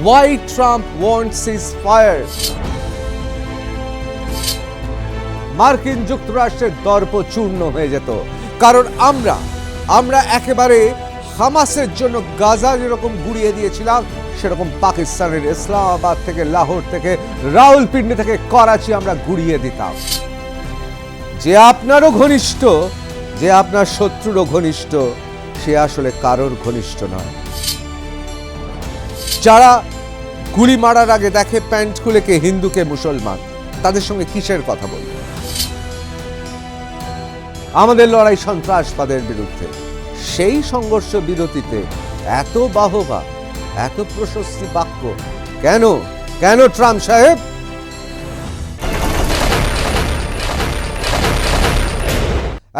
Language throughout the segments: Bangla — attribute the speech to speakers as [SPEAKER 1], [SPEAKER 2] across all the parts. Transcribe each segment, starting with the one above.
[SPEAKER 1] Why Trump wants ceasefire? মার্কিন যুক্তরাষ্ট্রের দর্প চূর্ণ হয়ে যেত, কারণ আমরা একেবারে হামাসের জন্য গাজা যেরকম গুড়িয়ে দিয়েছিলাম, সেরকম পাকিস্তানের ইসলামাবাদ থেকে, লাহোর থেকে, রাওয়ালপিন্ডি থেকে করাচি আমরা গুড়িয়ে দিতাম। যে আপনারও ঘনিষ্ঠ, যে আপনার শত্রুরও ঘনিষ্ঠ, সে আসলে কারোর ঘনিষ্ঠ নয়। যারা গুলি মারার আগে দেখে প্যান্ট খুলে কে হিন্দু কে মুসলমান, তাদের সঙ্গে কিসের কথা বলবে? আমাদের লড়াই সন্ত্রাসবাদের বিরুদ্ধে, সেই সংঘর্ষ বিরতিতে এত বাহবা, এত প্রশস্তি বাক্য কেন? কেন ট্রাম্প সাহেব?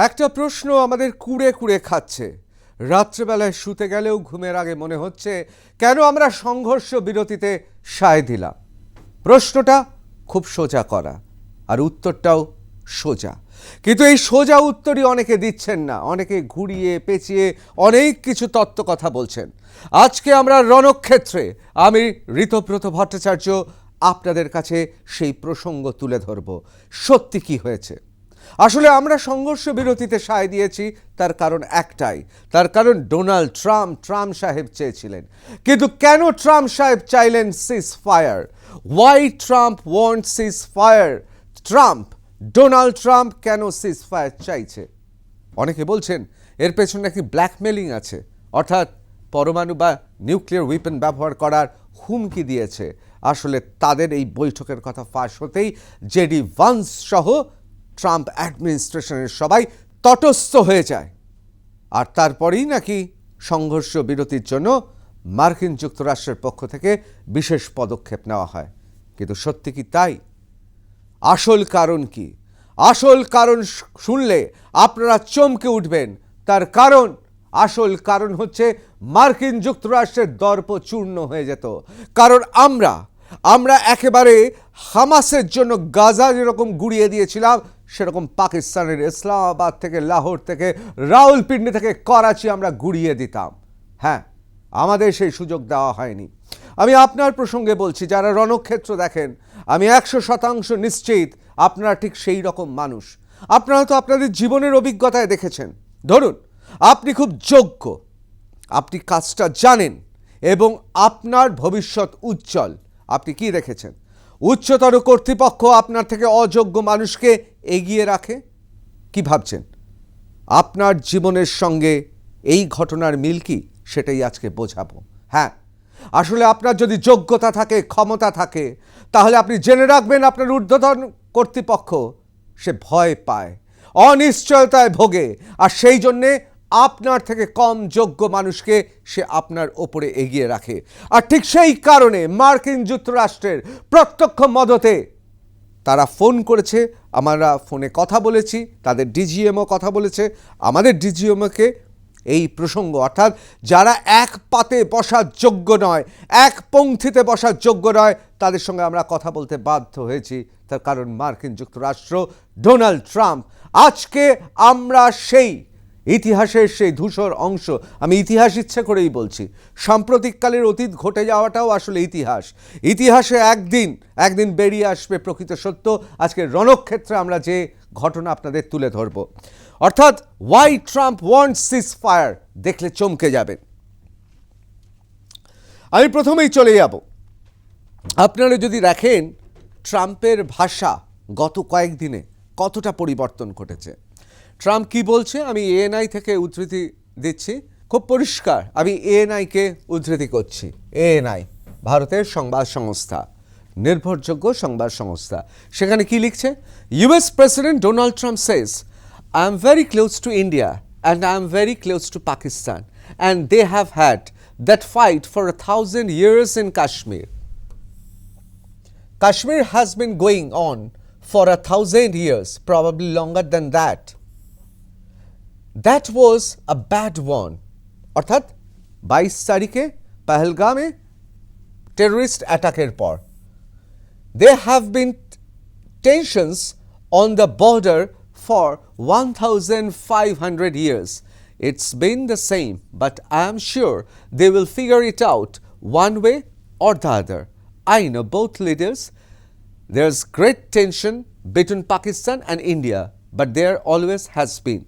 [SPEAKER 1] একটা প্রশ্ন আমাদের কুড়ে কুড়ে খাচ্ছে। রাত্রেবেলায় শুতে গেলেও ঘুমের আগে মনে হচ্ছে, কেন আমরা সংঘর্ষ বিরতিতে সায় দিলাম? প্রশ্নটা খুব সোজা করা, আর উত্তরটাও সোজা, কিন্তু এই সোজা উত্তরই অনেকে দিচ্ছেন না। অনেকে ঘুরিয়ে পেঁচিয়ে অনেক কিছু তত্ত্ব কথা বলছেন। আজকে আমরা রণক্ষেত্রে, আমি ঋতব্রত ভট্টাচার্য আপনাদের কাছে সেই প্রসঙ্গ তুলে ধরব। সত্যি কি হয়েছে? আসলে আমরা সংঘর্ষ বিরতিতে সায় দিয়েছি, তার কারণ একটাই, তার কারণ ডোনাল্ড ট্রাম্প সাহেব চেয়েছিলেন। কিন্তু কেন ট্রাম্প সাহেব চাইলেন ceasefire? Why Trump want ceasefire? Donald Trump কেন সিজ ফায়ার চাইছে? অনেকে বলছেন এর পেছনে নাকি ব্ল্যাকমেলিং আছে, অর্থাৎ পরমাণু বা নিউক্লিয়ার ওয়েপন ব্যবহার করার হুমকি দিয়েছে। আসলে তাদের এই বৈঠকের কথা ফাঁস হতেই জেডি ভান্স সহ ট্রাম্প অ্যাডমিনিস্ট্রেশনের সবাই তটস্থ হয়ে যায়, আর তারপরেই নাকি সংঘর্ষ বিরতির জন্য মার্কিন যুক্তরাষ্ট্রের পক্ষ থেকে বিশেষ পদক্ষেপ নেওয়া হয়। কিন্তু সত্যি কি তাই? আসল কারণ কি? আসল কারণ শুনলে আপনারা চমকে উঠবেন। তার কারণ, আসল কারণ হচ্ছে মার্কিন যুক্তরাষ্ট্রের দর্প চূর্ণ হয়ে যেত, কারণ আমরা একেবারে হামাসের জন্য গাজা যেরকম গুড়িয়ে দিয়েছিলাম, সেরকম পাকিস্তানের ইসলামাবাদ থেকে, লাহোর থেকে, রাওয়ালপিন্ডি থেকে করাচি আমরা গুড়িয়ে দিতাম। হ্যাঁ, আমাদের সেই সুযোগ দেওয়া হয়নি। আমি আপনার প্রসঙ্গে বলছি, যারা রণক্ষেত্র দেখেন, আমি 100% নিশ্চিত আপনারা ঠিক সেই রকম মানুষ। আপনারা তো আপনাদের জীবনের অভিজ্ঞতায় দেখেছেন। ধরুন আপনি খুব যোগ্য, আপনি কাজটা জানেন এবং আপনার ভবিষ্যৎ উজ্জ্বল। আপনি কি দেখেছেন? উচ্চতর কর্তৃপক্ষ আপনার থেকে অযোগ্য মানুষকে এগিয়ে রাখে। কি ভাবছেন? আপনার জীবনের সঙ্গে এই ঘটনার মিল কি? সেটাই আজকে বোঝাবো। হ্যাঁ, আসলে আপনার যদি যোগ্যতা থাকে, ক্ষমতা থাকে, তাহলে আপনি জেনে রাখবেন আপনার ঊর্ধ্বতন কর্তৃপক্ষ সে ভয় পায়, অনিশ্চয়তায় ভোগে, আর সেই জন্যে আপনার থেকে কম যোগ্য মানুষকে সে আপনার ওপরে এগিয়ে রাখে। আর ঠিক সেই কারণে মার্কিন যুক্তরাষ্ট্রের প্রত্যক্ষ মদতে তারা ফোন করেছে, আমরা ফোনে কথা বলেছি, তাদের ডিজিএমও কথা বলেছে, আমাদের ডিজিএমকে এই প্রসঙ্গ, অর্থাৎ যারা এক পাতে বসার যোগ্য নয়, এক পংক্তিতে বসার যোগ্য নয়, তাদের সঙ্গে আমরা কথা বলতে বাধ্য হয়েছি। তার কারণ মার্কিন যুক্তরাষ্ট্র, ডোনাল্ড ট্রাম্প। আজকে আমরা সেই ইতিহাসের সেই ধূসর অংশ, আমি ইতিহাস ইচ্ছে করেই বলছি, সাম্প্রতিককালের অতীত ঘটে যাওয়াটাও আসলে ইতিহাসে একদিন বেরিয়ে আসবে প্রকৃত সত্য। আজকে রণক্ষেত্রে আমরা যে ঘটনা আপনাদের তুলে ধরব, অর্থাৎ why Trump wants ceasefire, দেখলে চমকে যাবেন। আমি প্রথমেই চলে যাব, আপনারা যদি দেখেন ট্রাম্পের ভাষা গত কয়েকদিনে কতটা পরিবর্তন ঘটেছে। ট্রাম্প কি বলছে, আমি এএনআই থেকে উদ্ধৃতি দিচ্ছি, খুব পরিষ্কার। আমি এএনআইকে উদ্ধৃতি করছি। এএনআই ভারতের সংবাদ সংস্থা, নির্ভরযোগ্য সংবাদ সংস্থা। সেখানে কি লিখছে? US president Donald Trump Sage, I am very close to India and I am very close to Pakistan, and they have had that fight for 1,000 years in Kashmir. Kashmir has been going on for 1,000 years, probably longer than that. That was a bad one. অর্থাৎ 22 তারিখে পহেলগামে টেররিস্ট অ্যাটাকের পর there have been tensions on the border for 1,500 years. It's been the same, but I am sure they will figure it out one way or the other. I know both leaders. There's great tension between Pakistan and India, but there always has been.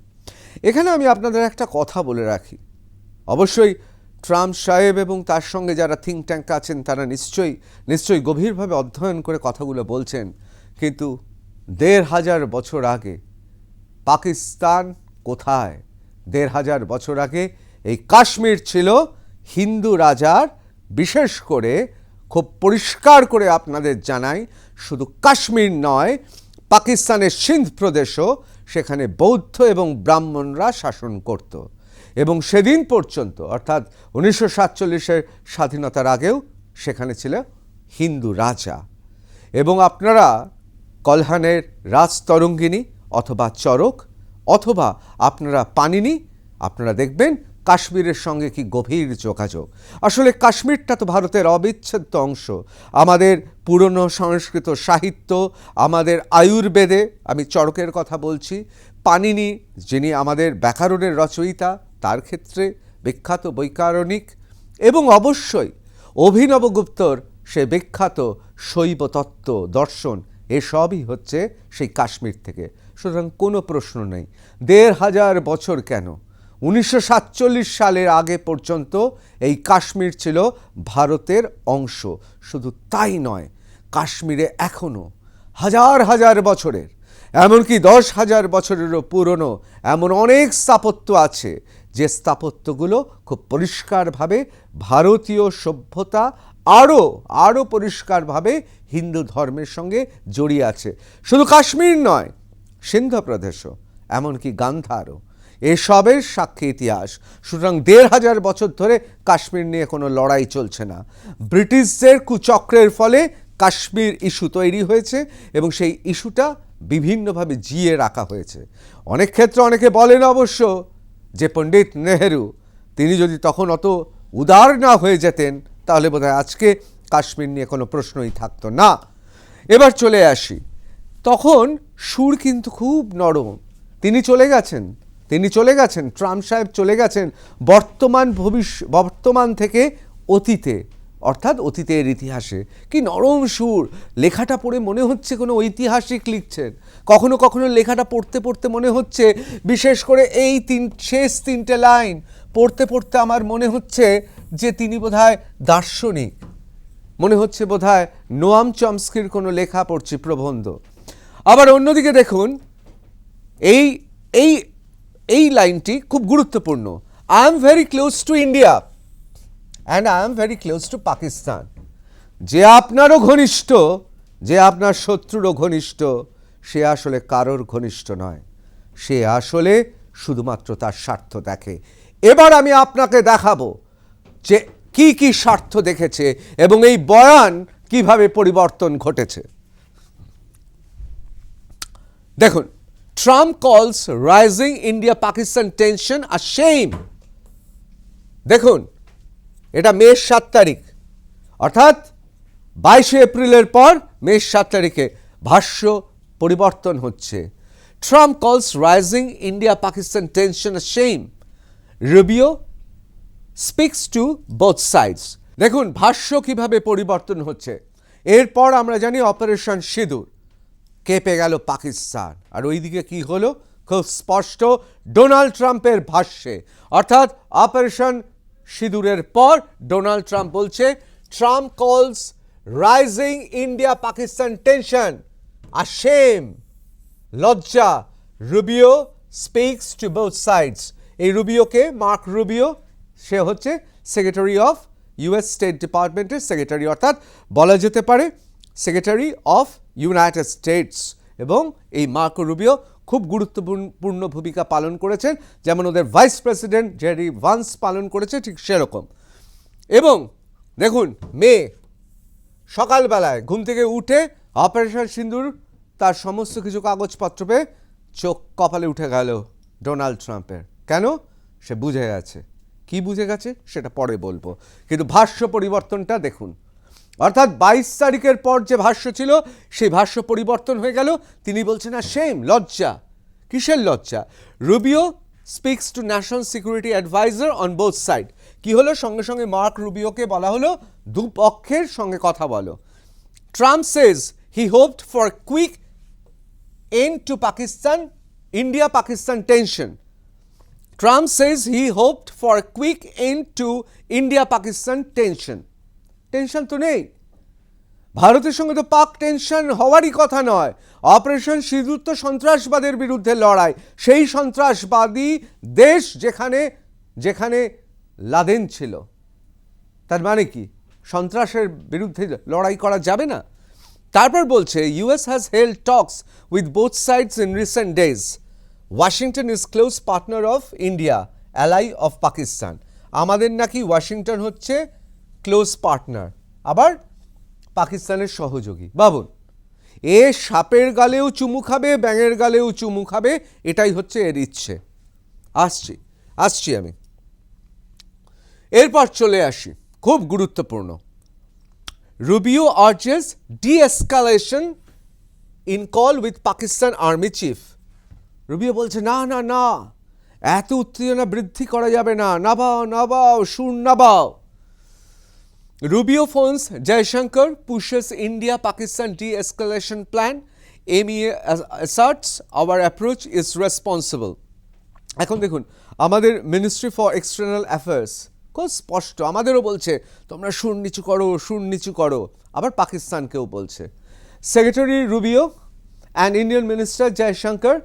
[SPEAKER 1] এখানে আমি আপনাদের একটা কথা বলে রাখি, অবশ্যই ট্রাম্প সাহেব এবং তার সঙ্গে যারা থিঙ্ক ট্যাঙ্ক আছেন তারা নিশ্চয়ই গভীরভাবে অধ্যয়ন করে কথাগুলো বলছেন, কিন্তু ১৫০০ বছর আগে পাকিস্তান কোথায়? ১৫০০ বছর আগে এই কাশ্মীর ছিল হিন্দু রাজার। বিশেষ করে খুব পরিষ্কার করে আপনাদের জানাই, শুধু কাশ্মীর নয়, পাকিস্তানের সিন্ধ প্রদেশও, সেখানে বৌদ্ধ এবং ব্রাহ্মণরা শাসন করত। এবং সেদিন পর্যন্ত, অর্থাৎ ১৯৪৭-এর স্বাধীনতার আগেও সেখানে ছিল হিন্দু রাজা। এবং আপনারা কলহানের রাজতরঙ্গিনী অথবা চরক অথবা আপনারা পানিনি, আপনারা দেখবেন কাশ্মীরের সঙ্গে কি গভীর যোগাযোগ। আসলে কাশ্মীরটা তো ভারতের অবিচ্ছেদ্য অংশ। আমাদের পুরনো সংস্কৃত সাহিত্য, আমাদের আয়ুর্বেদে, আমি চরকের কথা বলছি, পানিনি যিনি আমাদের ব্যাকরণের রচয়িতা, তার ক্ষেত্রে বিখ্যাত বৈকারণিক, এবং অবশ্যই অভিনবগুপ্তর সে বিখ্যাত শৈব তত্ত্ব দর্শন, এসবই হচ্ছে সেই কাশ্মীর থেকে। সুতরাং কোনো প্রশ্ন নেই ১৫০০ বছর কেন, ১৯৪৭ সালের আগে পর্যন্ত এই কাশ্মীর ছিল ভারতের অংশ। শুধু তাই নয়, কাশ্মীরে এখনও হাজার হাজার বছরের, এমনকি ১০,০০০ বছরেরও পুরনো এমন অনেক স্থাপত্য আছে, যে স্থাপত্যগুলো খুব পরিষ্কারভাবে ভারতীয় সভ্যতা, আরও পরিষ্কারভাবে হিন্দু ধর্মের সঙ্গে জড়িয়ে আছে। শুধু কাশ্মীর নয়, সিন্ধ প্রদেশও, এমনকি গান্ধারও, এসবের সাক্ষী ইতিহাস। সুতরাং ১৫০০ বছর ধরে কাশ্মীর নিয়ে কোনো লড়াই চলছে না। ব্রিটিশদের কুচক্রের ফলে কাশ্মীর ইস্যু তৈরি হয়েছে এবং সেই ইস্যুটা বিভিন্নভাবে জিয়ে রাখা হয়েছে। অনেক ক্ষেত্রে অনেকে বলেন অবশ্য যে পণ্ডিত নেহেরু, তিনি যদি তখন অত উদার না হয়ে যেতেন, তাহলে বোধহয় আজকে কাশ্মীর নিয়ে কোনো প্রশ্নই থাকতো না। এবার চলে আসি, তখন সুর কিন্তু খুব নরম। তিনি চলে গেছেন, ট্রাম্প সাহেব চলে গেছেন বর্তমান থেকে অতীতে, অর্থাৎ অতীতের ইতিহাসে। কি নরম সুর, লেখাটা পড়ে মনে হচ্ছে কোনো ঐতিহাসিক লিখছেন। কখনো কখনো লেখাটা পড়তে মনে হচ্ছে, বিশেষ করে এই শেষ ৩টে লাইন পড়তে আমার মনে হচ্ছে যে তিনি বোধহয় দার্শনিক, মনে হচ্ছে বোধহয় নোয়াম চমস্কির কোনো লেখা পড়ছি, প্রবন্ধ। আবার অন্যদিকে দেখুন, এই লাইনটি খুব গুরুত্বপূর্ণ। I am very close to India and I am very close two Pakistan. যে আপনারও ঘনিষ্ঠ, যে আপনার শত্রুরও ঘনিষ্ঠ, সে আসলে কারোর ঘনিষ্ঠ নয়, সে আসলে শুধুমাত্র তার স্বার্থ দেখে। এবার আমি আপনাকে দেখাবো যে কি স্বার্থ দেখেছে এবং এই বয়ান কিভাবে পরিবর্তন ঘটেছে। দেখুন, Trump calls rising India Pakistan tension a shame. দেখুন, এটা মে ৭ তারিখ, অর্থাৎ ২২ এপ্রিলের পর মে ৭ তারিখে ভাষ্য পরিবর্তন হচ্ছে। Trump calls rising India Pakistan tension a shame, Rubio speaks to both sides. দেখুন ভাষ্য কিভাবে পরিবর্তন হচ্ছে। এরপর আমরা জানি অপারেশন সিঁদুর, কেঁপে গেল পাকিস্তান। আর ওইদিকে কি হলো খুব স্পষ্ট ডোনাল্ড ট্রাম্পের ভাষ্যে, অর্থাৎ অপারেশন সিঁদুরের পর ডোনাল্ড ট্রাম্প বলছে, Trump calls rising India Pakistan tension a shame, লজ্জা, Rubio speaks to both sides. এই রুবিওকে, মার্ক রুবিও, সে হচ্ছে সেক্রেটারি অফ ইউএস স্টেট ডিপার্টমেন্টের সেক্রেটারি, অর্থাৎ বলা যেতে পারে সেক্রেটারি অফ ইউনাইটেড স্টেটস। এবং এই মার্কো রুবিও খুব গুরুত্বপূর্ণ ভূমিকা পালন করেছেন, যেমন ওদের ভাইস প্রেসিডেন্ট জেডি ভান্স পালন করেছে, ঠিক সেরকম। এবং দেখুন, মে সকালবেলায় ঘুম থেকে উঠে অপারেশন সিঁদুর, তার সমস্ত কিছু কাগজপত্র পেয়ে চোখ কপালে উঠে গেল ডোনাল্ড ট্রাম্পের। কেন? সে বুঝে গেছে। কি বুঝে গেছে সেটা পরে বলবো, কিন্তু ভাষ্য পরিবর্তনটা দেখুন। অর্থাৎ ২২ তারিখের পর যে ভাষ্য ছিল, সেই ভাষ্য পরিবর্তন হয়ে গেল। তিনি বলছেন না শেম, লজ্জা। কিসের লজ্জা? Rubio speaks to national security adviser on both side. কি হলো, সঙ্গে সঙ্গে মার্ক রুবিওকে বলা হলো দুপক্ষের সঙ্গে কথা বলো। Trump Sage he hopped for quick end to Pakistan, India-Pakistan tension. Trump says he hoped for a quick end to India-Pakistan tension. Tension তো নেই, ভারতের সঙ্গে তো পাক টেনশন হওয়ারই কথা নয়। অপারেশন সিঁদুর তো সন্ত্রাসবাদের বিরুদ্ধে লড়াই, সেই সন্ত্রাসবাদী দেশ যেখানে যেখানে লাদেন ছিল, তার মানে কি সন্ত্রাসের বিরুদ্ধে লড়াই করা যাবে না? তারপর বলছে US has held talks with both sides in recent days. Washington is close partner of India, ally of Pakistan. আমাদের নাকি ওয়াশিংটন হচ্ছে ক্লোজ পার্টনার, আবার পাকিস্তানের সহযোগী। ভাবুন, এ সাপের গালেও চুমু খাবে, ব্যাঙের গালেও চুমু খাবে, এটাই হচ্ছে এর ইচ্ছে। আসছি আমি। এরপর চলে আসি, খুব গুরুত্বপূর্ণ। Rubio urges de-escalation in call with Pakistan Army Chief. Rubio বলছে না না না, এত উত্তেজনা বৃদ্ধি করা যাবে না, নাবাও সুর নাবাও। Rubio phones Jaishankar, pushes India-Pakistan de-escalation plan. MEA asserts our approach is responsible. এখন দেখুন, আমাদের মিনিস্ট্রি ফর এক্সটার্নাল অ্যাফেয়ার্স খুব স্পষ্ট, আমাদেরও বলছে তোমরা সুর নিচু করো, আবার পাকিস্তানকেও বলছে। Secretary Rubio and Indian Minister Jaishankar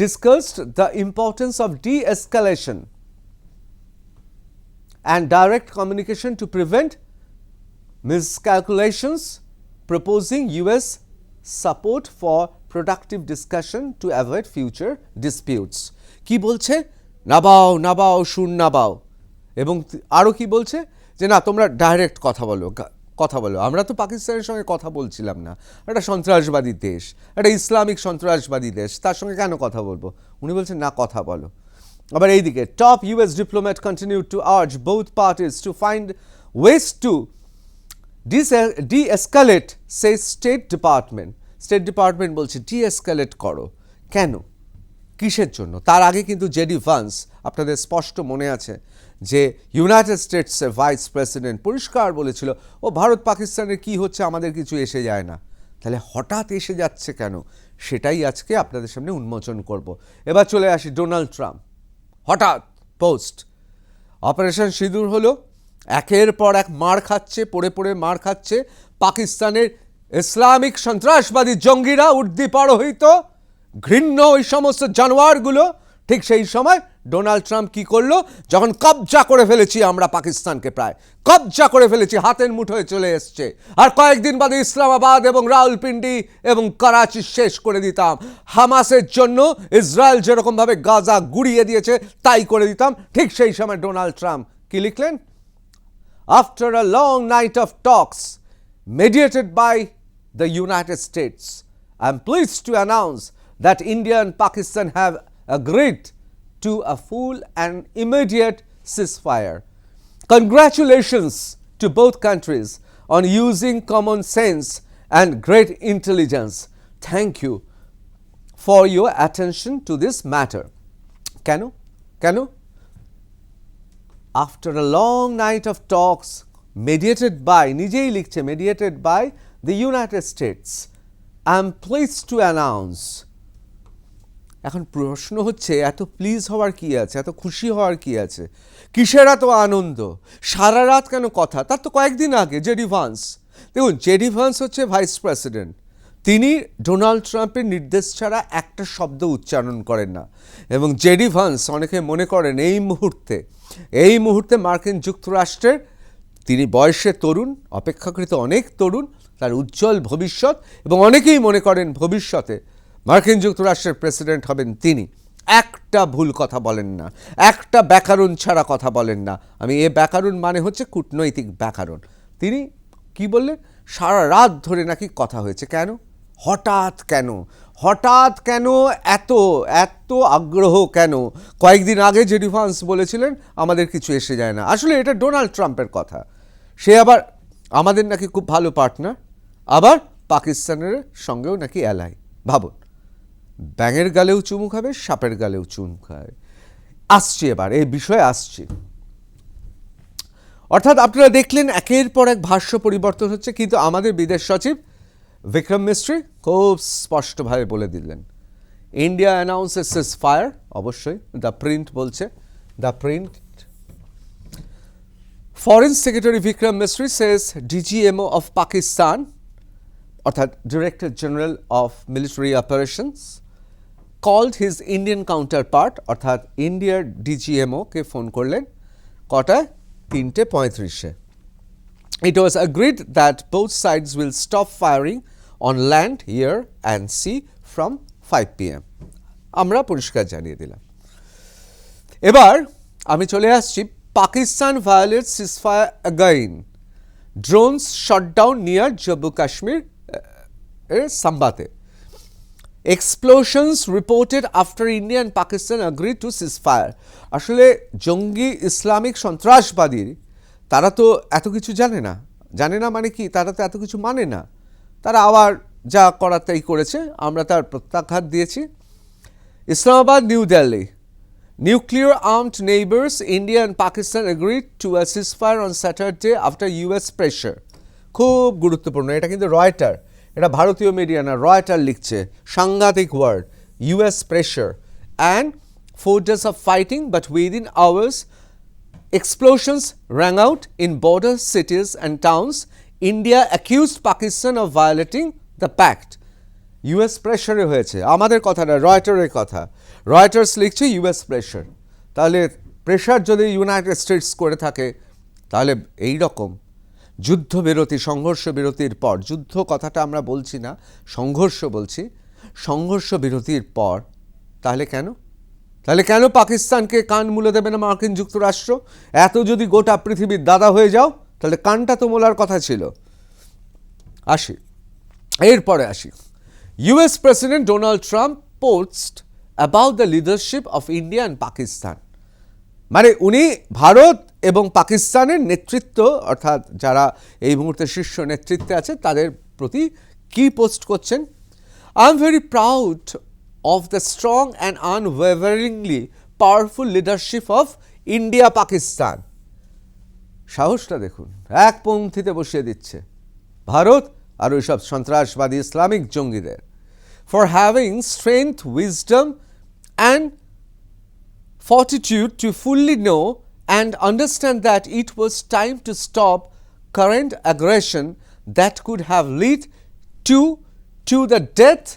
[SPEAKER 1] discussed the importance of de-escalation and direct communication to prevent miscalculations, proposing US support for productive discussion to avoid future disputes. কি বলছে? নাবাও সুর নাবাও। এবং আরও কি বলছে যে না, তোমরা ডাইরেক্ট কথা বলো। আমরা তো পাকিস্তানের সঙ্গে কথা বলছিলাম না, একটা সন্ত্রাসবাদী দেশ, একটা ইসলামিক সন্ত্রাসবাদী দেশ, তার সঙ্গে কেন কথা বলবো? উনি বলছেন না, কথা বলো। আবার এইদিকে top US diplomat continued to urge both parties to find ways to de-escalate, says State Department বলছে de-escalate করো। কেন, কিসের জন্য? তার আগে কিন্তু জেডি ভান্স, আপনাদের স্পষ্ট মনে আছে যে ইউনাইটেড স্টেটসের ভাইস প্রেসিডেন্ট পরিষ্কার বলেছিল ও ভারত পাকিস্তানের কি হচ্ছে আমাদের কিছু এসে যায় না। তাহলে হঠাৎ এসে যাচ্ছে কেন, সেটাই আজকে আপনাদের সামনে উন্মোচন করব। এবার চলে আসি ডোনাল্ড ট্রাম্প, হঠাৎ পোস্ট। অপারেশন সিঁদুর হলো, একের পর এক পড়ে মার খাচ্ছে পাকিস্তানের ইসলামিক সন্ত্রাসবাদী জঙ্গিরা, উদ্দীপরহিত ঘৃণ্য ওই সমস্ত জানোয়ারগুলো। ঠিক সেই সময় ডোনাল্ড ট্রাম্প কি করলো, যখন কবজা করে ফেলেছি আমরা পাকিস্তানকে, প্রায় কবজা করে ফেলেছি, হাতের মুঠোয় চলে এসছে, আর কয়েকদিন বাদে ইসলামাবাদ এবং রাওয়ালপিন্ডি এবং করাচি শেষ করে দিতাম। হামাসের জন্য ইসরায়েল যেরকমভাবে গাজা গুড়িয়ে দিয়েছে তাই করে দিতাম। ঠিক সেই সময় ডোনাল্ড ট্রাম্প কি লিখলেন? After a long night of talks mediated by the United States, I am pleased to announce that India and Pakistan have agreed to a full and immediate ceasefire. Congratulations to both countries on using common sense and great intelligence. Thank you for your attention to this matter. কেন? After a long night of talks mediated by, নিজেই লিখছে mediated by the United States, I am pleased to announce. এখন প্রশ্ন হচ্ছে, এত প্লিজ হওয়ার কি আছে, এত খুশি হওয়ার কি আছে, কিসের এত আনন্দ, সারা রাত কেন কথা? তার তো কয়েকদিন আগে জেডি ভান্স, দেখুন জেডি ভান্স হচ্ছে ভাইস প্রেসিডেন্ট, তিনি ডোনাল্ড ট্রাম্পের নির্দেশ ছাড়া একটা শব্দ উচ্চারণ করেন না। এবং জেডি ভান্স অনেকে মনে করেন এই মুহূর্তে মার্কিন যুক্তরাষ্ট্রের, তিনি বয়সে তরুণ, অপেক্ষাকৃত অনেক তরুণ, তার উজ্জ্বল ভবিষ্যৎ, এবং অনেকেই মনে করেন ভবিষ্যতে মার্কিন যুক্তরাষ্ট্রের প্রেসিডেন্ট হবেন তিনি। একটা ভুল কথা বলেন না, একটা ব্যাকরণ ছাড়া কথা বলেন না। আমি এ ব্যাকরণ মানে হচ্ছে কূটনৈতিক ব্যাকরণ। তিনি কি বললেন? সারা রাত ধরে নাকি কথা হয়েছে। কেন, হঠাৎ কেন এত আগ্রহ কেন? কয়েকদিন আগে জেডি ভান্স বলেছিলেন আমাদের কিছু এসে যায় না। আসলে এটা ডোনাল্ড ট্রাম্পের কথা। সে আবার আমাদের নাকি খুব ভালো পার্টনার, আবার পাকিস্তানের সঙ্গেও নাকি অ্যালাই। ভাবুন, ব্যাঙের গালেও চুমু খাবে, সাপের গালেও চুমু খাবে। আসছি এবার এই বিষয়ে আসছি। অর্থাৎ আপনারা দেখলেন একের পর এক ভাষ্য পরিবর্তন হচ্ছে, কিন্তু আমাদের বিদেশ সচিব বিক্রম মিস্ত্রি খুব স্পষ্টভাবে বলে দিলেন ইন্ডিয়া অ্যানাউন্সেস সিজ ফায়ার। অবশ্যই দ্য প্রিন্ট বলছে, the Print. Foreign secretary Vikram Misri says DGMO of Pakistan অর্থাৎ director general of military operations called his Indian counterpart অর্থাৎ ইন্ডিয়ার ডিজিএমওকে ফোন করলেন কটায়? 3:35। It was agreed that both sides will stop firing on land, air and sea from 5 p.m. আমরা পরিষ্কার জানিয়ে দিলাম। এবার আমি চলে আসছি Pakistan violates ceasefire again. Drones shot down near Jammu Kashmir Sambate. Explosions reported after India and Pakistan agreed to ceasefire. আসলে জঙ্গি ইসলামিক সন্ত্রাসবাদী তারা তো এত কিছু জানে না, মানে কি, তারা তো এত কিছু মানে না, তারা আবার যা করার তাই করেছে, আমরা তার প্রত্যাঘাত দিয়েছি। Islamabad, new Delhi, nuclear armed neighbors India and Pakistan agreed to a ceasefire on Saturday after US pressure. খুব গুরুত্বপূর্ণ, এটা কিন্তু রয়টার, এটা ভারতীয় মিডিয়া না, রয়টার লিখছে, সাংঘাতিক word, US pressure and 4 days of fighting but within hours explosions rang out in border cities and towns. India accused Pakistan of violating the pact. US প্রেশারে হয়েছে, আমাদের কথা না, রয়টারের কথা। রয়টার্স লিখছে US প্রেশার। তাহলে প্রেশার যদি ইউনাইটেড স্টেটস করে থাকে, তাহলে এই রকম যুদ্ধবিরতি, সংঘর্ষ বিরতির পর, যুদ্ধ কথাটা আমরা বলছি না, সংঘর্ষ বলছি, সংঘর্ষ বিরতির পর তাহলে কেন পাকিস্তানকে কান মুলে দেবে না মার্কিন যুক্তরাষ্ট্র? এত যদি গোটা পৃথিবীর দাদা হয়ে যাও, তাহলে কানটা তো মোলার কথা ছিল। এরপরে আসি, US President Donald Trump post about the leadership of India and Pakistan. মানে উনি ভারত এবং পাকিস্তানের নেতৃত্ব অর্থাৎ যারা এই মুহূর্তে শীর্ষ নেতৃত্বে আছে তাদের প্রতি কি পোস্ট করছেন? I am very proud of the strong and unwaveringly powerful leadership of India Pakistan. সাহসটা দেখুন, এক পংক্তিতে বসিয়ে দিচ্ছে ভারত আর ওই সব সন্ত্রাসবাদী ইসলামিক জঙ্গিদের, for having strength, wisdom and fortitude to fully know and understand that it was time to stop current aggression that could have led to the death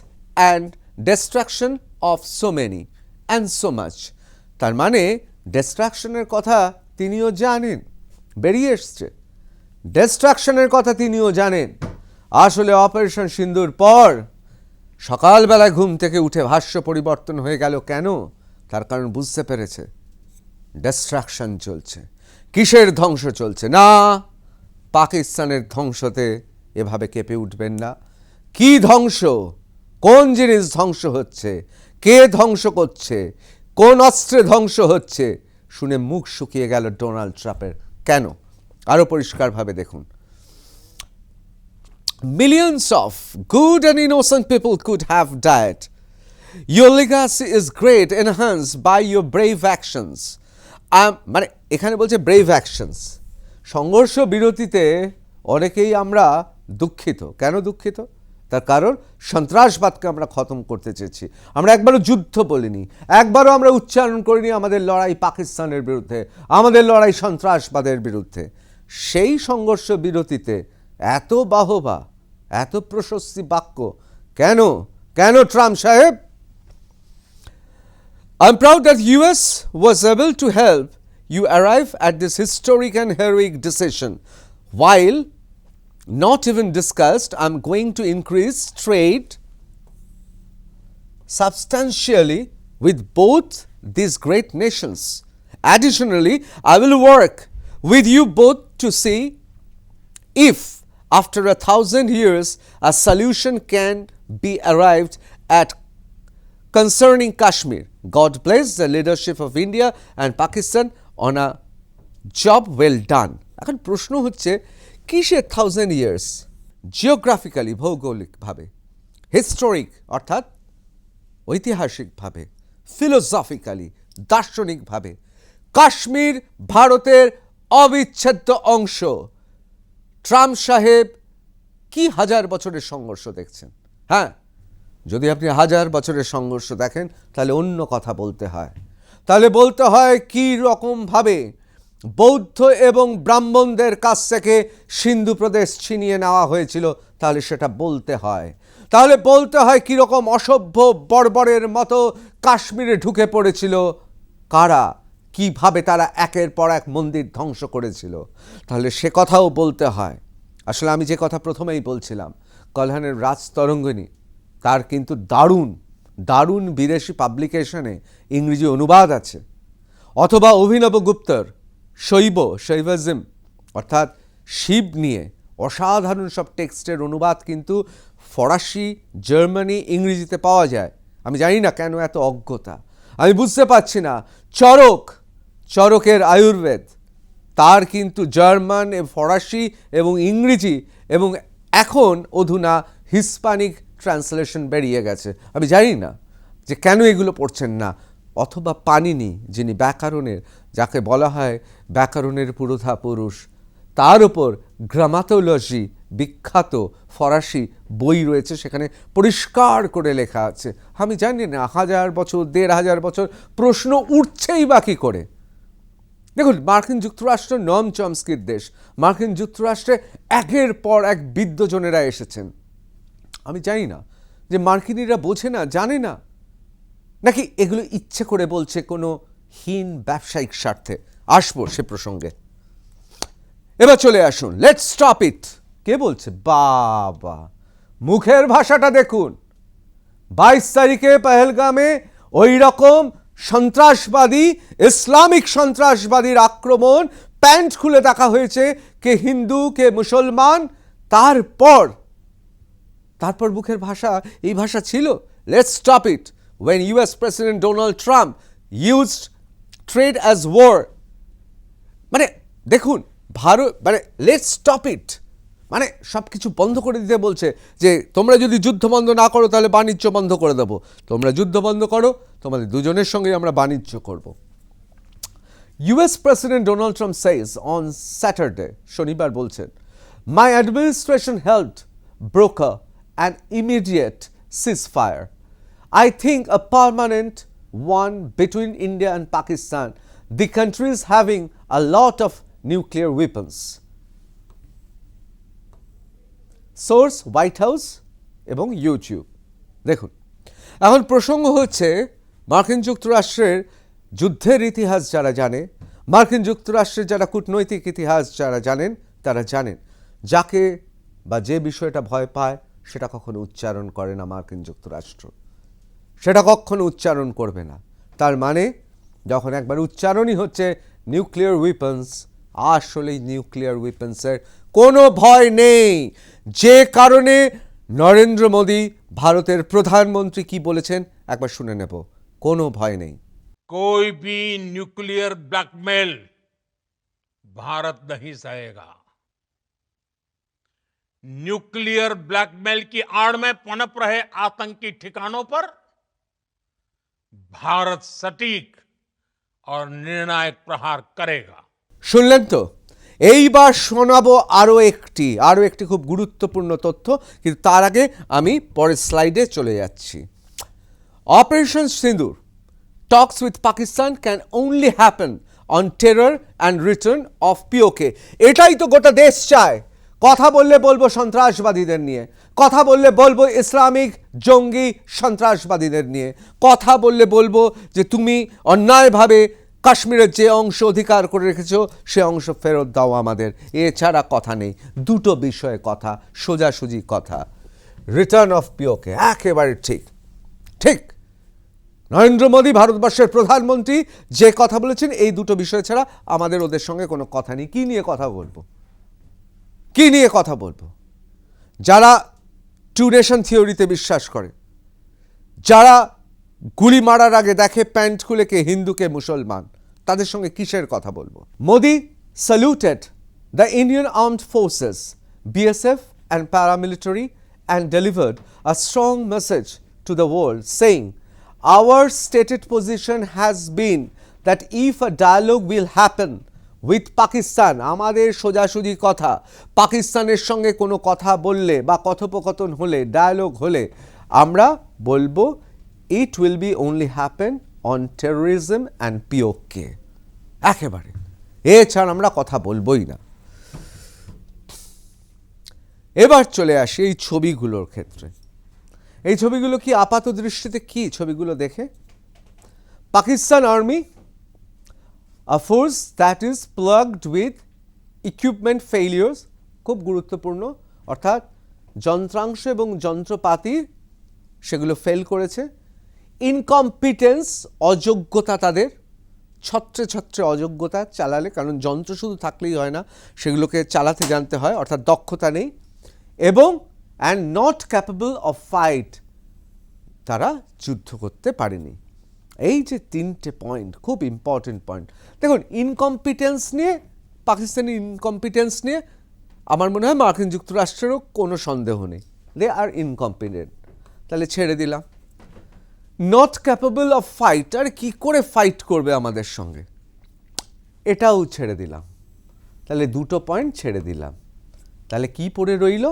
[SPEAKER 1] and destruction of so many and so much. তার মানে ডিস্ট্রাকশনের কথা তিনিও জানেন, বেরিয়ে এসছে, ডিস্ট্রাকশনের কথা তিনিও জানেন। আসলে অপারেশন সিন্দুর পর সকালবেলায় ঘুম থেকে উঠে ভাষ্য পরিবর্তন হয়ে গেল কেন? তার কারণ বুঝতে পেরেছে ডিস্ট্রাকশন চলছে। কিসের ধ্বংস চলছে? না, পাকিস্তানের ধ্বংসতে এভাবে কেঁপে উঠবেন না। কি ধ্বংস? কোন জিনিস ধ্বংস হচ্ছে? কে ধ্বংস করছে? কোন অস্ত্রে ধ্বংস হচ্ছে? শুনে মুখ শুকিয়ে গেল ডোনাল্ড ট্রাম্পের। কেন? আরো পরিষ্কারভাবে দেখুন। Millions of good and innocent people could have died. Your legacy is great, enhanced by your brave actions. মানে এখানে বলছে ব্রেভ অ্যাকশনস। সংঘর্ষ বিরতিতে অনেকেই আমরা দুঃখিত। কেন দুঃখিত? তার কারণ সন্ত্রাসবাদকে আমরা খতম করতে চেয়েছি। আমরা একবারও যুদ্ধ বলিনি, একবারও আমরা উচ্চারণ করিনি আমাদের লড়াই পাকিস্তানের বিরুদ্ধে, আমাদের লড়াই সন্ত্রাসবাদের বিরুদ্ধে। সেই সংঘর্ষ বিরতিতে এত বাহবা, এত প্রশস্তি বাক্য কেন? ট্রাম্প সাহেব? I'm proud that US was able to help you arrive at this historic and heroic decision. While not even discussed, I'm going to increase trade substantially with both these great nations. Additionally, I will work with you both to see if after 1,000 years a solution can be arrived at concerning Kashmir. God bless the leadership of India and Pakistan on a job well done. এখন প্রশ্ন হচ্ছে কিসের 1000 years? জিওগ্রাফিক্যালি, ভৌগোলিকভাবে, হিস্টোরিক অর্থাৎ ঐতিহাসিকভাবে, ফিলোসফিক্যালি দার্শনিকভাবে কাশ্মীর ভারতের অবিচ্ছেদ্য অংশ। ট্রাম্প সাহেব কি হাজার বছরের সংঘর্ষ দেখছেন? হ্যাঁ, যদি আপনি হাজার বছরের সংঘর্ষ দেখেন তাহলে অন্য কথা বলতে হয়। তাহলে বলতে হয় কি রকমভাবে বৌদ্ধ এবং ব্রাহ্মণদের কাছ থেকে সিন্ধু প্রদেশ ছিনিয়ে নেওয়া হয়েছিল, তাহলে সেটা বলতে হয়। তাহলে বলতে হয় কীরকম অসভ্য বর্বরের মতো কাশ্মীরে ঢুকে পড়েছিল কারা, কিভাবে তারা একের পর এক মন্দির ধ্বংস করেছিল, তাহলে সে কথাও বলতে হয়। আসলে আমি যে কথা প্রথমেই বলছিলাম, কল্যাণের রাজতরঙ্গিনী তার কিন্তু দারুণ দারুণ বিদেশি পাবলিকেশনে ইংরেজি অনুবাদ আছে, অথবা অভিনব গুপ্তর শৈভিজম অর্থাৎ শিব নিয়ে অসাধারণ সব টেক্সটের অনুবাদ কিন্তু ফরাসি, জার্মানি, ইংরেজিতে পাওয়া যায়। আমি জানি না কেন এত অজ্ঞতা, আমি বুঝতে পারছি না। চরকের আয়ুর্বেদ তার কিন্তু জার্মান, ফরাসি এবং ইংরেজি এবং এখন অধুনা হিস্পানিক ট্রান্সলেশন বেরিয়ে গেছে। আমি জানি না যে কেন এগুলো পড়ছেন না। অথবা পানিনি, যিনি ব্যাকরণের, যাকে বলা হয় ব্যাকরণের পুরোধা পুরুষ, তার উপর গ্রামাটোলজি বিখ্যাত ফরাসি বই রয়েছে, সেখানে পরিষ্কার করে লেখা আছে। আমি জানি না 1000 বছর 1500 বছর প্রশ্ন উঠছেই বা কী করে। দেখুন, মার্কিন যুক্তরাষ্ট্র নম চমস্কির দেশ। মার্কিন যুক্তরাষ্ট্রে একের পর এক বিদ্বজনেরা এসেছেন। আমি জানি না যে মার্কিনিরা বোঝে না, জানে না, নাকি এগুলো ইচ্ছে করে বলছে কোনো হীন ব্যবসায়িক স্বার্থে। আসবো সে প্রসঙ্গে। এবার চলে আসুন, লেটস স্টপ ইট। কে বলছে? বাবা, মুখের ভাষাটা দেখুন। 22 তারিখে পহেলগামে ওই রকম সন্ত্রাসবাদী, ইসলামিক সন্ত্রাসবাদীর আক্রমণ, প্যান্ট খুলে দেখা হয়েছে কে হিন্দু কে মুসলমান। তারপর মুখের ভাষা এই ভাষা ছিল, let's stop it when US President Donald Trump used trade as war। মানে দেখুন, মানে লেটস স্টপ ইট মানে সব কিছু বন্ধ করে দিতে বলছে যে তোমরা যদি যুদ্ধ বন্ধ না করো তাহলে বাণিজ্য বন্ধ করে দেবো। তোমরা যুদ্ধ বন্ধ করো, তোমাদের দুজনের সঙ্গে আমরা বাণিজ্য করব। US President Donald Trump says on Saturday, শনিবার বলছেন, my administration helped broker an immediate ceasefire. I think a permanent one between India and Pakistan. The countries having a lot of nuclear weapons. Source white house এবং ইউটিউব। দেখুন, এখন প্রসঙ্গ হচ্ছে মার্কিন যুক্তরাষ্ট্রের যুদ্ধের ইতিহাস যারা জানে, মার্কিন যুক্তরাষ্ট্রের যারা কূটনৈতিক ইতিহাস যারা জানেন, তারা জানেন যাকে বা যে বিষয়টা ভয় পায় সেটা কখনো উচ্চারণ করে না মার্কিন যুক্তরাষ্ট্র, সেটা কখনো উচ্চারণ করবে না। তার মানে যখন একবার উচ্চারণই হচ্ছে নিউক্লিয়ার উইপন্স, আসলেই নিউক্লিয়ার উইপন্সের কোনো ভয় নেই। যে কারণে নরেন্দ্র মোদী ভারতের প্রধানমন্ত্রী কি বলেছেন একবার শুনে নেব। কোনো ভয় নেই।
[SPEAKER 2] कोई भी न्यूक्लियर ब्लैकमेल भारत नहीं सहेगा। न्यूक्लियर ब्लैकमेल की आड़ में पनप रहे आतंकी ठिकानों पर भारत सटीक और निर्णायक प्रहार करेगा।
[SPEAKER 1] শুনলেন তো? এইবার শোনাবো আরও একটি খুব গুরুত্বপূর্ণ তথ্য, কিন্তু তার আগে আমি পরের স্লাইডে চলে যাচ্ছি। অপারেশন সিঁদুর talks with Pakistan can only happen on terror and return of POK। এটাই তো গোটা দেশ চায়। কথা বললে বলবো সন্ত্রাসবাদীদের নিয়ে, কথা বললে বলবো ইসলামিক জঙ্গি সন্ত্রাসবাদীদের নিয়ে, কথা বললে বলবো যে তুমি অন্যায়ভাবে কাশ্মীরের যে অংশ অধিকার করে রেখেছো সে অংশ ফেরত দাও আমাদের। এছাড়া কথা নেই। দুটো বিষয়ে কথা, সোজাসুজি কথা। রিটার্ন অফ পিওকে একেবারে ঠিক। নরেন্দ্র মোদী ভারতবর্ষের প্রধানমন্ত্রী যে কথা বলেছেন, এই দুটো বিষয় ছাড়া আমাদের ওদের সঙ্গে কোনো কথা নেই। কি নিয়ে কথা বলবো? যারা টু নেশন থিওরিতে বিশ্বাস করে, যারা গুলি মারার আগে দেখে প্যান্ট খুলে কে হিন্দু কে মুসলমান, তাদের সঙ্গে কিসের কথা বলবো? Modi saluted the Indian Armed Forces, BSF and paramilitary and delivered a strong message to the world saying, our stated position has been that if a dialogue will happen with Pakistan, আমাদের সোজাসুজি কথা, পাকিস্তানের সঙ্গে কোনো কথা বললে বা কথোপকথন হলে, ডায়ালগ হলে আমরা বলবো it will be only happen on terrorism and PoK, একেবারে এছাড়া আমরা কথা বলবোই না। এবার চলে আসি এই ছবিগুলোর ক্ষেত্রে। এই ছবিগুলো কি আপাত দৃষ্টিতে কি ছবিগুলো দেখে? Pakistan army, a force that is plugged with equipment failures, খুব গুরুত্বপূর্ণ, অর্থাৎ যন্ত্রাংশ এবং যন্ত্রপাতি সেগুলো ফেল করেছে। ইনকম্পিটেন্স, অযোগ্যতা, তাদের ছত্রে ছত্রে অযোগ্যতা চালালে, কারণ যন্ত্র শুধু থাকলেই হয় না, সেগুলোকে চালাতে জানতে হয়, অর্থাৎ দক্ষতা নেই। এবং and not capable of fight, তারা যুদ্ধ করতে পারেনি। এই যে তিনটে পয়েন্ট খুব ইম্পর্টেন্ট পয়েন্ট। দেখুন, ইনকম্পিটেন্স নিয়ে, পাকিস্তানি ইনকম্পিটেন্স নিয়ে আমার মনে হয় মার্কিন যুক্তরাষ্ট্রেরও কোনো সন্দেহ নেই, দে আর ইনকম্পিটেন্ট, তাহলে ছেড়ে দিলাম। নট ক্যাপেবল অফ ফাইট, আর কী করে ফাইট করবে আমাদের সঙ্গে, এটাও ছেড়ে দিলাম, তাহলে দুটো পয়েন্ট ছেড়ে দিলাম। তাহলে কি পড়ে রইল?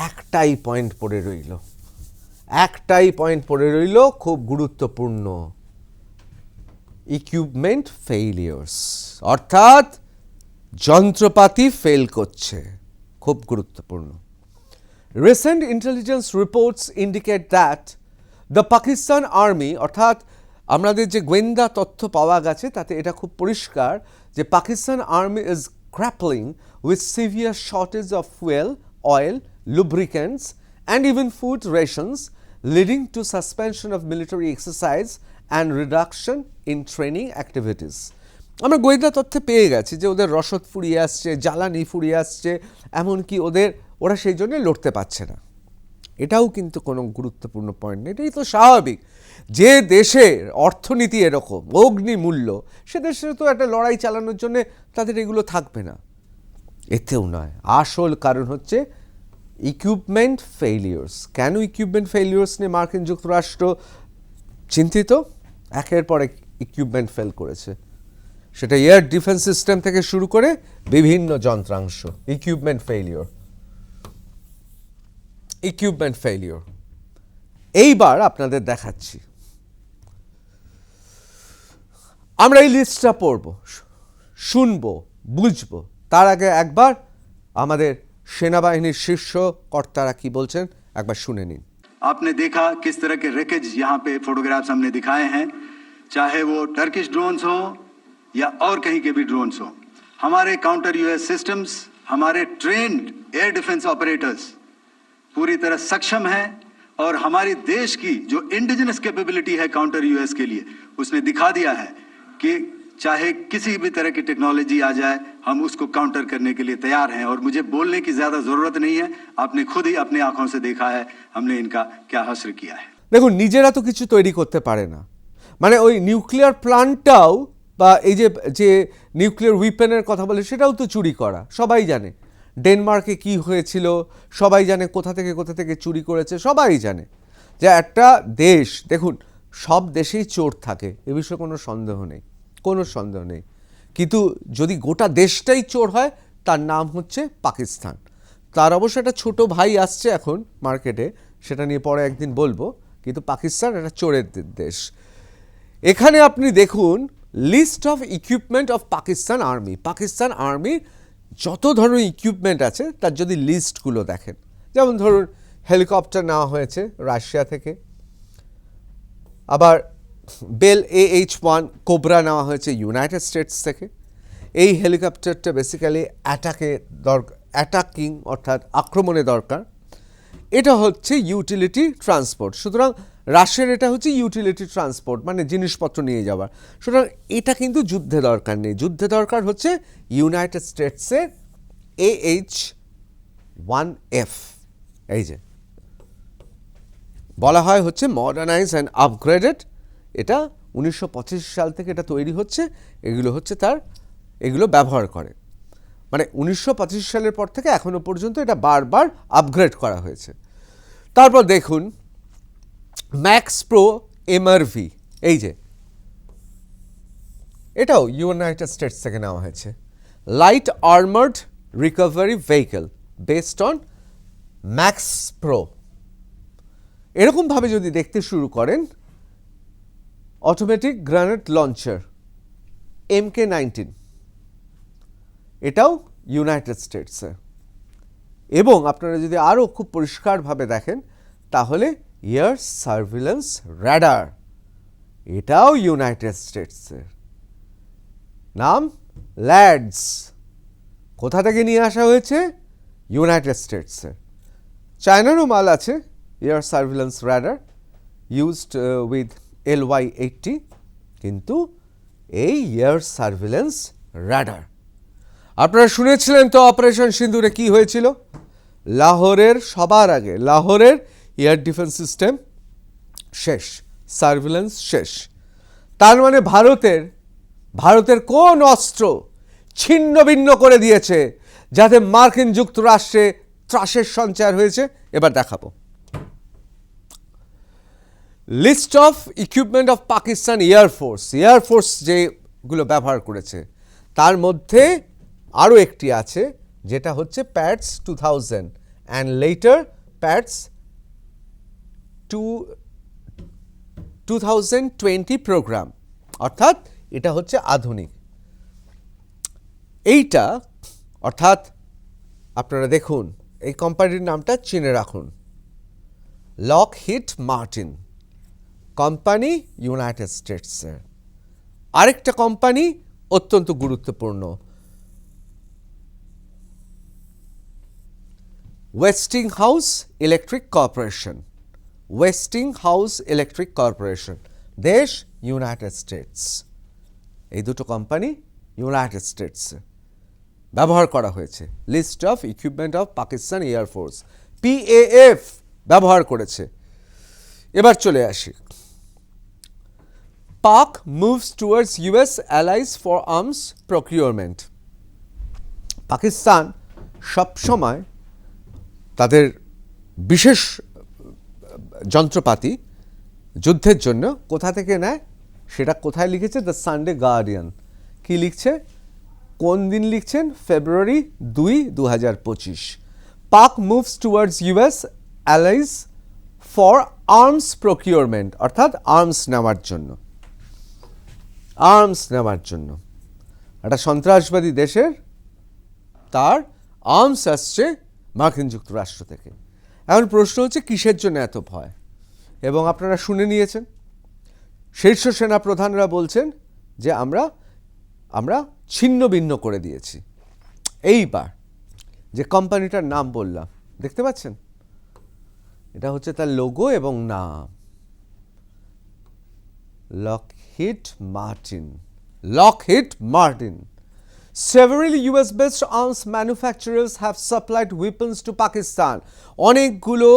[SPEAKER 1] একটাই পয়েন্ট পড়ে রইল, একটাই পয়েন্ট পড়ে রইল, খুব গুরুত্বপূর্ণ, ইকুইপমেন্ট ফেইলিয়ার্স, অর্থাৎ যন্ত্রপাতি ফেল করছে, খুব গুরুত্বপূর্ণ। Recent intelligence reports indicate that the Pakistan army, অর্থাৎ আমাদের যে গোয়েন্দা তথ্য পাওয়া গেছে তাতে এটা খুব পরিষ্কার যে Pakistan army is grappling with severe shortage of fuel, oil, lubricants and even food rations, leading to suspension of military exercise and reduction in training activities. আমরা গোয়েন্দা তথ্যে পেয়ে গেছি যে ওদের রসদ ফুরিয়ে আসছে, জ্বালানি ফুরিয়ে আসছে, এমনকি ওরা সেই জন্য লড়তে পারছে না। এটাও কিন্তু কোনো গুরুত্বপূর্ণ পয়েন্ট নেই, এটাই তো স্বাভাবিক। যে দেশের অর্থনীতি এরকম অগ্নিমূল্য, সে দেশে তো একটা লড়াই চালানোর জন্য তাদের এগুলো থাকবে না। এতেও নয়, আসল কারণ হচ্ছে ইকুইপমেন্ট ফেইলিয়ার্স। কেন ইকুইপমেন্ট ফেইলিয়ার্স নিয়ে মার্কিন যুক্তরাষ্ট্র চিন্তিত? একের পর এক ইকুইপমেন্ট ফেল করেছে, সেটা এয়ার ডিফেন্স সিস্টেম থেকে শুরু করে বিভিন্ন যন্ত্রাংশ। Equipment failure, equipment failure. এইবার আপনাদের দেখাচ্ছি, আমরা এই লিস্টটা পড়ব, শুনবো, বুঝবো, তার আগে একবার আমাদের সেনাবাহিনীর শীর্ষ কর্তারা কি বলছেন একবার শুনে নিন।
[SPEAKER 3] आपने देखा किस तरह के रेकेज यहाँ पे फोटोग्राफ्स हमने दिखाए हैं, चाहे वो टर्किश ड्रोन्स हो या और कहीं के भी ड्रोन्स हो। हमारे काउंटर यूएस सिस्टम्स, हमारे ट्रेन्ड एयर डिफेंस ऑपरेटर्स पूरी तरह सक्षम हैं और हमारी देश की जो इंडिजिनस कैपेबिलिटी है काउंटर यूएस के लिए, उसने दिखा दिया है कि चाहे किसी भी तरह की टेक्नोलॉजी आ जाए हम उसको काउंटर करने के लिए तैयार हैं। और मुझे बोलने की ज़्यादा ज़रूरत नहीं है, आपने खुद ही अपनी आंखों से देखा है हमने इनका क्या हश्र किया है।
[SPEAKER 1] দেখুন, নিজেরা তো কিছু তৈরি করতে পারে না, মানে ওই নিউক্লিয়ার প্ল্যান্টটাও বা এই যে নিউক্লিয়ার উইপেনের কথা বলে সেটাও তো চুরি করা, সবাই জানে। ডেনমার্কে কি হয়েছিল সবাই জানে, কোথা থেকে চুরি করেছে সবাই জানে। যে একটা দেশ, দেখুন সব দেশেই চোর থাকে, এ বিষয়ে কোনো সন্দেহ নেই, কোনো সন্দেহ নেই, কিন্তু যদি গোটা দেশটাই চোর হয় তার নাম হচ্ছে পাকিস্তান। তার অবশ্য একটা ছোট ভাই আসছে এখন মার্কেটে, সেটা নিয়ে পরে একদিন বলবো, কিন্তু পাকিস্তান একটা চোরের দেশ। এখানে আপনি দেখুন list of equipment of Pakistan army, Pakistan আর্মির যত ধরনের ইকুইপমেন্ট আছে তার যদি লিস্টগুলো দেখেন, যেমন ধরুন হেলিকপ্টার নেওয়া হয়েছে রাশিয়া থেকে, আবার বেল AH-1 কোবরা নেওয়া হয়েছে ইউনাইটেড স্টেটস থেকে। এই হেলিকপ্টারটা বেসিক্যালি অ্যাটাকিং অর্থাৎ আক্রমণে দরকার। এটা হচ্ছে ইউটিলিটি ট্রান্সপোর্ট, সুতরাং রাশিয়ার এটা হচ্ছে ইউটিলিটি ট্রান্সপোর্ট, মানে জিনিসপত্র নিয়ে যাওয়ার। সুতরাং এটা কিন্তু যুদ্ধে দরকার নেই, যুদ্ধে দরকার হচ্ছে ইউনাইটেড স্টেটসের AH-1F। এই যে বলা হয় হচ্ছে মডার্নাইজ অ্যান্ড আপগ্রেডেড, এটা 1925 সাল থেকে এটা তৈরি হচ্ছে, এগুলো হচ্ছে এগুলো ব্যবহার করে, মানে 1925 সালের পর থেকে এখনো পর্যন্ত এটা বারবার আপগ্রেড করা হয়েছে। তারপর দেখুন ম্যাক্স প্রো MRV, এই যে এটাও ইউনাইটেড স্টেটস থেকে নেওয়া হয়েছে। Light armoured recovery vehicle based on max pro. এরকমভাবে যদি দেখতে শুরু করেন, অটোমেটিক গ্রেনেড লঞ্চার MK-19, এটাও ইউনাইটেড স্টেটসে। এবং আপনারা যদি আরও খুব পরিষ্কারভাবে দেখেন তাহলে এয়ার সার্ভিলেন্স র্যাডার, এটাও ইউনাইটেড স্টেটসের। নাম ল্যাডস, কোথা থেকে নিয়ে আসা হয়েছে? ইউনাইটেড স্টেটসের। চায়নারও মাল আছে air surveillance radar used with LY-80, কিন্তু এই এয়ার সার্ভিলেন্স র্যাডার আপনারা শুনেছিলেন তো অপারেশন সিন্দুরে কি হয়েছিল? লাহোরের, সবার আগে লাহোরের এয়ার ডিফেন্স সিস্টেম শেষ, সার্ভিলেন্স শেষ। তার মানে ভারতের কোন অস্ত্র ছিন্ন ভিন্ন করে দিয়েছে যাতে মার্কিন যুক্তরাষ্ট্রে ত্রাসের সঞ্চার হয়েছে? এবার দেখাবো। List of equipment of Pakistan air force যেগুলো ব্যবহার করেছে তার মধ্যে আরও একটি আছে, যেটা হচ্ছে pads 2000 and letter pads 2020 programme, অর্থাৎ এটা হচ্ছে আধুনিক। এইটা অর্থাৎ আপনারা দেখুন, এই কোম্পানির নামটা চিনে রাখুন, লকহিড মার্টিন কোম্পানি, ইউনাইটেড স্টেটসের। আরেকটা কোম্পানি অত্যন্ত গুরুত্বপূর্ণ, ওয়েস্টিংহাউস ইলেকট্রিক কর্পোরেশন, দেশ ইউনাইটেড স্টেটস। এই দুটো কোম্পানি ইউনাইটেড স্টেটসে ব্যবহার করা হয়েছে। List of equipment of Pakistan air force, PAF ব্যবহার করেছে। এবার চলে আসি, Pak moves towards US allies for arms procurement. Pakistan সবসময় তাদের বিশেষ যন্ত্রপাতি যুদ্ধের জন্য কোথা থেকে নেয়, সেটা কোথায় লিখেছে? The Sunday guardian. কি লিখছে, কোন দিন লিখছেন? February 2, 2025। পাক moves towards US allies for arms procurement, অর্থাৎ আর্মস নেওয়ার জন্য। একটা সন্ত্রাসবাদী দেশের তার আর্মস আসছে মার্কিন যুক্তরাষ্ট্র থেকে। এখন প্রশ্ন হচ্ছে কিসের জন্য এত ভয়? এবং আপনারা শুনে নিয়েছেন, শীর্ষ সেনা প্রধানরা বলছেন যে আমরা ছিন্ন ভিন্ন করে দিয়েছি। এইবার যে কোম্পানিটার নাম বললাম, দেখতে পাচ্ছেন, এটা হচ্ছে তার লোগো এবং নাম, Lockheed Martin. Several US-based arms manufacturers have supplied weapons to Pakistan. অনেকগুলো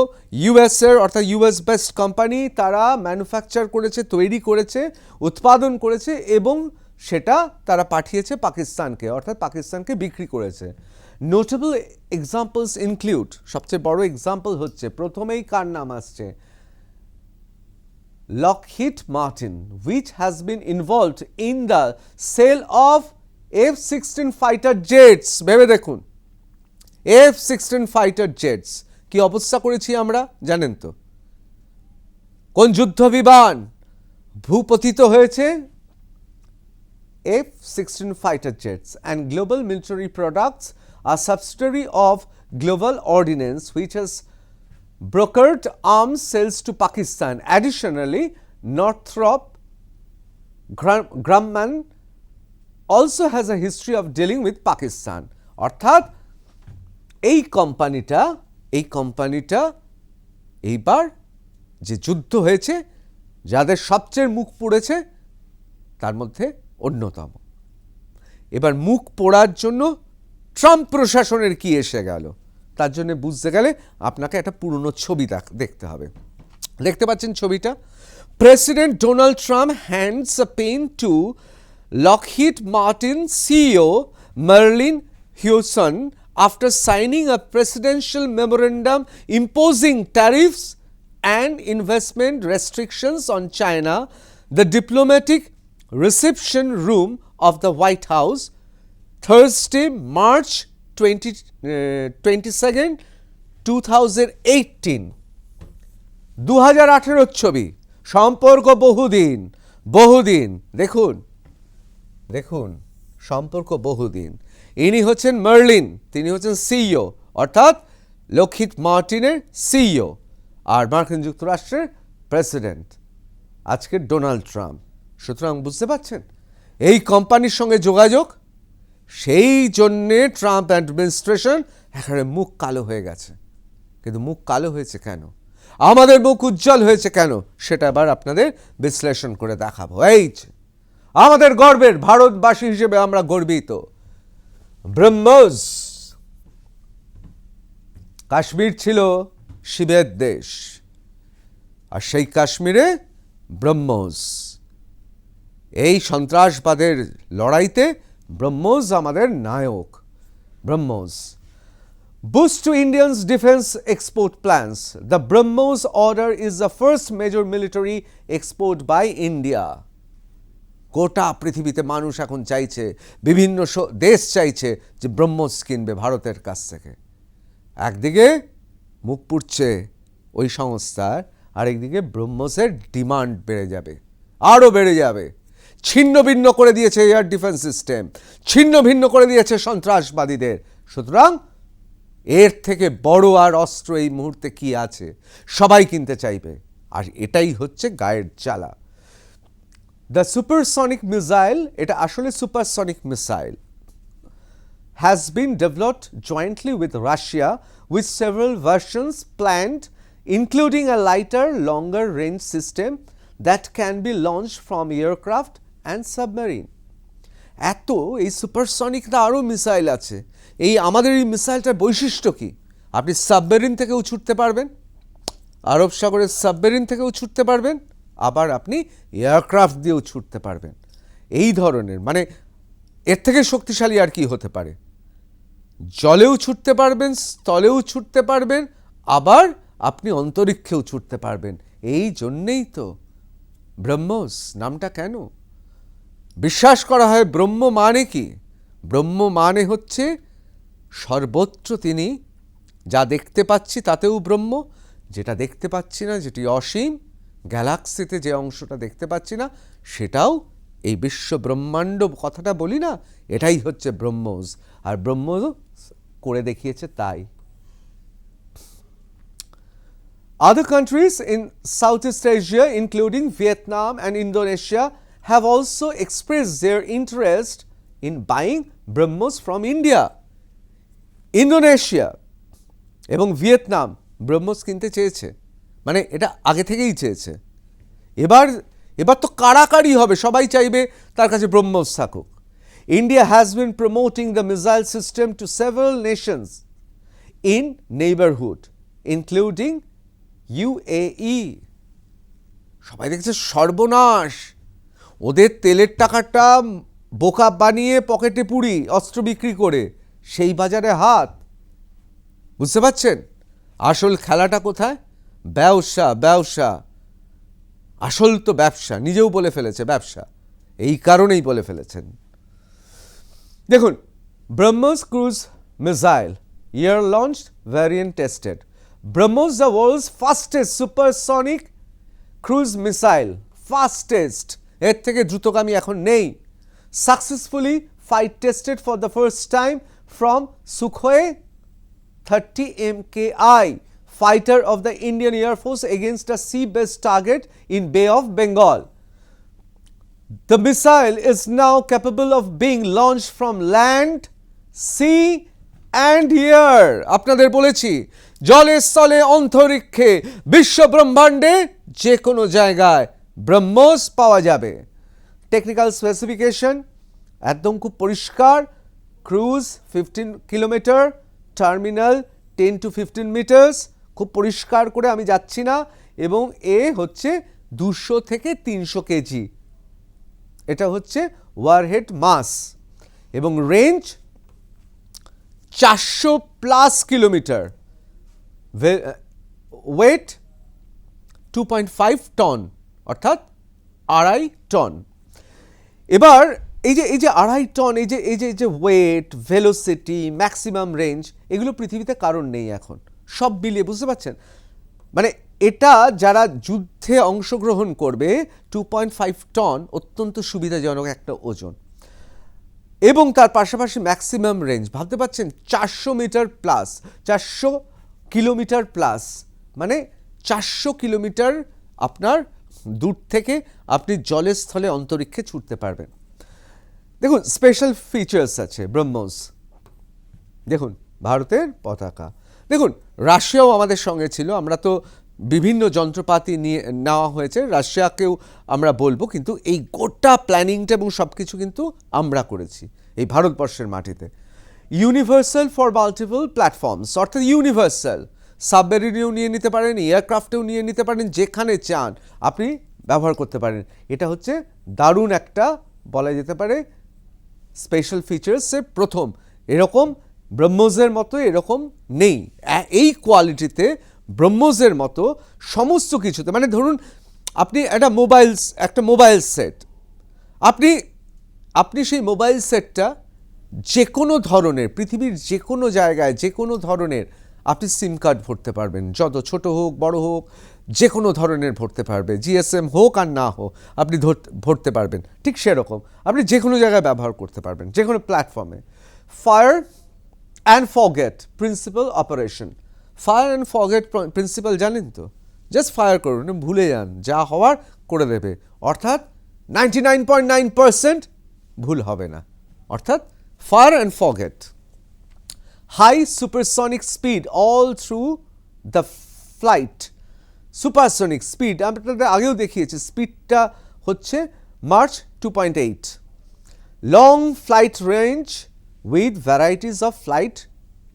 [SPEAKER 1] ইউএসের অর্থাৎ US-based কোম্পানি তারা ম্যানুফ্যাকচার করেছে, তৈরি করেছে, উৎপাদন করেছে এবং সেটা তারা পাঠিয়েছে পাকিস্তানকে, অর্থাৎ পাকিস্তানকে বিক্রি করেছে। নোটেবল এক্সাম্পলস ইনক্লুড, সবচেয়ে বড় এক্সাম্পল হচ্ছে, প্রথমেই কার নাম আসছে? Lockheed Martin, which has been involved in the sale of F-16 fighter jets. ভেবে দেখুন, F-16 ফাইটার জেটস কি অবস্থা করেছি আমরা, জানেন তো? কোন যুদ্ধ বিমান ভূপতিত হয়েছে? F-16 fighter jets and Global Military Products, a subsidiary of Global Ordnance, which has brokered arms sales to Pakistan. Additionally, Northrop Grumman also has a history of dealing with Pakistan. অর্থাৎ এই কোম্পানিটা এইবার যে যুদ্ধ হয়েছে, যাদের সবচেয়ে মুখ পুড়েছে তার মধ্যে অন্যতম। এবার মুখ পোড়ার জন্য ট্রাম্প প্রশাসনের কি এসে গেল, তার জন্য বুঝতে গেলে আপনাকে একটা পুরনো ছবি দেখতে হবে। দেখতে পাচ্ছেন ছবিটা, president Donald Trump hands a pen to Lockheed Martin CEO Merlin Hewson after signing a presidential memorandum imposing tariffs and investment restrictions on China. The diplomatic reception room of the White House Thursday March 22nd 2018, 2018 ছবি। সম্পর্ক বহুদিন বহুদিন। দেখুন দেখুন সম্পর্ক বহুদিন। ইনি হচ্ছেন মার্লিন, তিনি হচ্ছেন সিইও, অর্থাৎ লকহিড মার্টিনের সিইও, আর মার্কিন যুক্তরাষ্ট্রের প্রেসিডেন্ট আজকের ডোনাল্ড ট্রাম্প। সুতরাং বুঝতে পারছেন এই কোম্পানির সঙ্গে যোগাযোগ, সেই জন্যে ট্রাম্প অ্যাডমিনিস্ট্রেশন এখানে মুখ কালো হয়ে গেছে। কিন্তু মুখ কালো হয়েছে কেন, আমাদের মুখ উজ্জ্বল হয়েছে কেন, সেটা আবার আপনাদের বিশ্লেষণ করে দেখাবো। এই যে আমাদের গর্বের ভারতবাসী হিসেবে আমরা গর্বিত, ব্রহ্মোস। কাশ্মীর ছিল শিবের দেশ, আর সেই কাশ্মীরে ব্রহ্মোস। এই সন্ত্রাসবাদের লড়াইতে ব্রহ্মোস আমাদের নায়ক। BrahMos boost to Indians' defense export plans. The BrahMos order is the first major military export by India. গোটা পৃথিবীতে মানুষ এখন চাইছে, বিভিন্ন দেশ চাইছে যে ব্রহ্মোস কিনবে ভারতের কাছ থেকে। একদিকে মুখ পুড়ছে ওই সংস্থার, আরেকদিকে ব্রহ্মোসের ডিমান্ড বেড়ে যাবে, আরও বেড়ে যাবে। ছিন্ন ভিন্ন করে দিয়েছে এয়ার ডিফেন্স সিস্টেম, ছিন্ন ভিন্ন করে দিয়েছে সন্ত্রাসবাদীদের। সুতরাং এর থেকে বড় আর অস্ত্র এই মুহূর্তে কি আছে, সবাই কিনতে চাইবে, আর এটাই হচ্ছে গায়ের জ্বালা। দ্য সুপারসনিক মিসাইল, এটা আসলে supersonic missile, has been developed jointly with Russia, with several versions planned, including a lighter, longer range system that can be launched from aircraft and submarine. এত এই সুপারসনিকটা আরও মিসাইল আছে। এই আমাদের এই মিসাইলটার বৈশিষ্ট্য কি, আপনি সাবমেরিন থেকেও ছুটতে পারবেন, আরব সাগরের সাবমেরিন থেকেও ছুটতে পারবেন, আবার আপনি এয়ারক্রাফট দিয়েও ছুটতে পারবেন। এই ধরনের, মানে এর থেকে শক্তিশালী আর কি হতে পারে। জলেও ছুটতে পারবেন, স্থলেও ছুটতে পারবেন, আবার আপনি অন্তরিক্ষেও ছুটতে পারবেন। এই জন্যেই তো ব্রহ্মোস নামটা কেন। বিশ্বাস করা হয় ব্রহ্ম মানে কি, ব্রহ্ম মানে হচ্ছে সর্বত্র তিনি, যা দেখতে পাচ্ছি তাতেও ব্রহ্ম, যেটা দেখতে পাচ্ছি না, যেটি অসীম, গ্যালাক্সিতে যে অংশটা দেখতে পাচ্ছি না সেটাও, এই বিশ্ব ব্রহ্মাণ্ড কথাটা বলি না, এটাই হচ্ছে ব্রহ্মোস। আর ব্রহ্মোস করে দেখিয়েছে তাই। Other countries in Southeast Asia, including Vietnam and Indonesia, have also expressed their interest in buying BrahMos from India. Indonesia এবং ভিয়েতনাম ব্রহ্মোস কিনতে চেয়েছে, মানে এটা আগে থেকেই চেয়েছে। এবার তো কাড়াকাড়ি হবে, সবাই চাইবে তার কাছে ব্রহ্মোস থাকুক। India has been promoting the missile system to several nations in neighborhood, including UAE. সবাই দেখছে সর্বনাশ, ওদের তেলের টাকাটা বোকা বানিয়ে পকেটে পুরি অস্ত্র বিক্রি করে সেই বাজারে হাত। বুঝতে পারছেন আসল খেলাটা কোথায়? ব্যবসা, ব্যবসা, আসল তো ব্যবসা। নিজেও বলে ফেলেছে ব্যবসা, এই কারণেই বলে ফেলেছেন। দেখুন, BrahMos cruise missile, year launched, variant tested. BrahMos, the world's fastest supersonic cruise missile, fastest, এর থেকে দ্রুতগামী এখন নেই। Successfully flight tested for the first time from Sukhoi 30 MKI fighter of the Indian Air Force against a sea-based target in Bay of Bengal. The missile is now capable of being launched from land, sea and air. আপনাদের বলেছি জলে, স্থলে, অন্তরিক্ষে, বিশ্ব ব্রহ্মাণ্ডে যে কোনো জায়গায় ব্রহ্মোস পাওয়া যাবে। টেকনিক্যাল স্পেসিফিকেশন একদম খুব পরিষ্কার। Cruise 15 kilometre, terminal 10 to 15 metres, খুব পরিষ্কার করে আমি যাচ্ছি না। এবং এ হচ্ছে 200 থেকে 300 কেজি, এটা হচ্ছে ওয়ারহেড মাস। এবং রেঞ্জ 400+ কিলোমিটার, ওয়েট 2.5 টন, অর্থাৎ 2.5 টন। এবার এই যে 2.5 টন, এই যে ওয়েট, ভেলোসিটি, ম্যাক্সিমাম রেঞ্জ, এগুলো পৃথিবীতে কারণ নেই এখন, সব মিলিয়ে, বুঝতে পারছেন? মানে এটা যারা যুদ্ধে অংশগ্রহণ করবে 2.5 টন অত্যন্ত সুবিধাজনক একটা ওজন, এবং তার পাশাপাশি ম্যাক্সিমাম রেঞ্জ ভাবতে পারছেন 400 মিটার প্লাস, 400 কিলোমিটার প্লাস, মানে 400 কিলোমিটার আপনার দূর থেকে আপনি জলে, স্থলে, অন্তরিক্ষে ছুটতে পারবেন। দেখুন স্পেশাল ফিচার্স আছে ব্রহ্মোস, দেখুন ভারতের পতাকা, দেখুন রাশিয়াও আমাদের সঙ্গে ছিল, আমরা তো বিভিন্ন যন্ত্রপাতি নিয়ে নেওয়া হয়েছে, রাশিয়াকেও আমরা বলবো, কিন্তু এই গোটা প্ল্যানিংটা এবং সব কিছু কিন্তু আমরা করেছি এই ভারতবর্ষের মাটিতে। ইউনিভার্সাল ফর মাল্টিপল প্ল্যাটফর্মস, অর্থাৎ ইউনিভার্সাল, সাবমেরিনেও নিয়ে নিতে পারেন, এয়ারক্রাফটেও নিয়ে নিতে পারেন, যেখানে চান আপনি ব্যবহার করতে পারেন। এটা হচ্ছে দারুণ একটা, বলা যেতে পারে স্পেশাল ফিচার্সের প্রথম, এরকম ব্রহ্মোসের মতো এরকম নেই এই কোয়ালিটিতে, ব্রহ্মোসের মতো সমস্ত কিছুতে। মানে ধরুন আপনি একটা মোবাইল সেট, আপনি সেই মোবাইল সেটটা যে কোনো ধরনের, পৃথিবীর যে কোনো জায়গায় যে কোনো ধরনের আপনি সিম কার্ড ভরতে পারবেন, যত ছোট হোক বড় হোক, যে কোনো ধরনের ভরতে পারবে, জিএসএম হোক আর না হোক আপনি ভরতে পারবেন, ঠিক সেরকম আপনি যে কোনো জায়গায় ব্যবহার করতে পারবেন, যে কোনো প্ল্যাটফর্মে। Fire and forget principal operation, fire and forget principal জানেন তো? জাস্ট ফায়ার করুন, ভুলে যান, যা হওয়ার করে দেবে, অর্থাৎ 99.9% ভুল হবে না, অর্থাৎ fire and forget. High supersonic speed all through the flight, supersonic speed আপনাদের আগেও দেখিয়েছি, স্পিডটা হচ্ছে Mach 2.8, long flight range with varieties of flight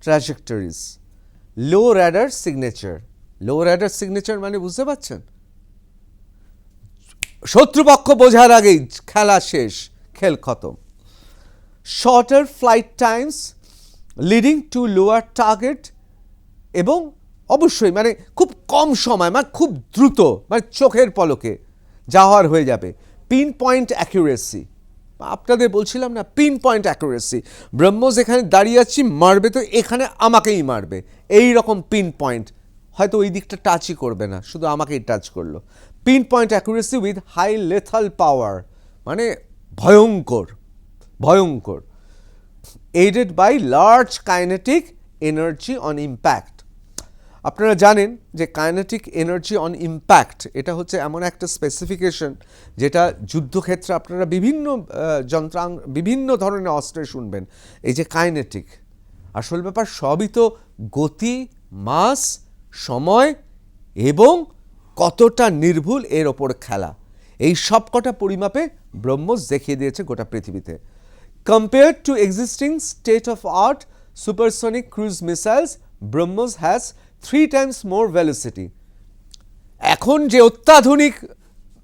[SPEAKER 1] trajectories, low radar signature, low radar signature মানে বুঝতে পারছেন, শত্রুপক্ষ বোঝার আগেই খেলা শেষ, খেল খতম। Shorter flight times leading to lower target, এবং অবশ্যই মানে খুব কম সময়, মানে খুব দ্রুত, মানে চোখের পলকে যা হওয়ার হয়ে যাবে। পিন পয়েন্ট অ্যাকুরেসি, আপনাদের বলছিলাম না, পিন পয়েন্ট অ্যাকুরেসি, ব্রহ্মোস এখানে দাঁড়িয়ে আছি, মারবে তো এখানে আমাকেই মারবে, এই রকম পিন পয়েন্ট, হয়তো ওই দিকটা টাচই করবে না, শুধু আমাকেই টাচ করলো। Pin point accuracy with high lethal power, মানে ভয়ঙ্কর ভয়ঙ্কর। Aided by large kinetic energy on impact, আপনারা জানেন যে কাইনেটিক এনার্জি অন ইম্প্যাক্ট এটা হচ্ছে এমন একটা স্পেসিফিকেশন যেটা যুদ্ধক্ষেত্রে আপনারা বিভিন্ন ধরনের অস্ত্রে শুনবেন, এই যে কাইনেটিক, আসল ব্যাপার সবই তো গতি, মাস, সময় এবং কতটা নির্ভুল এর ওপর খেলা, এই সব কটা পরিমাপে ব্রহ্মোস দেখিয়ে দিয়েছে গোটা পৃথিবীতে। Compared to existing state-of-art supersonic cruise missiles, BrahMos has 3 times more velocity. এখন যে অত্যাধুনিক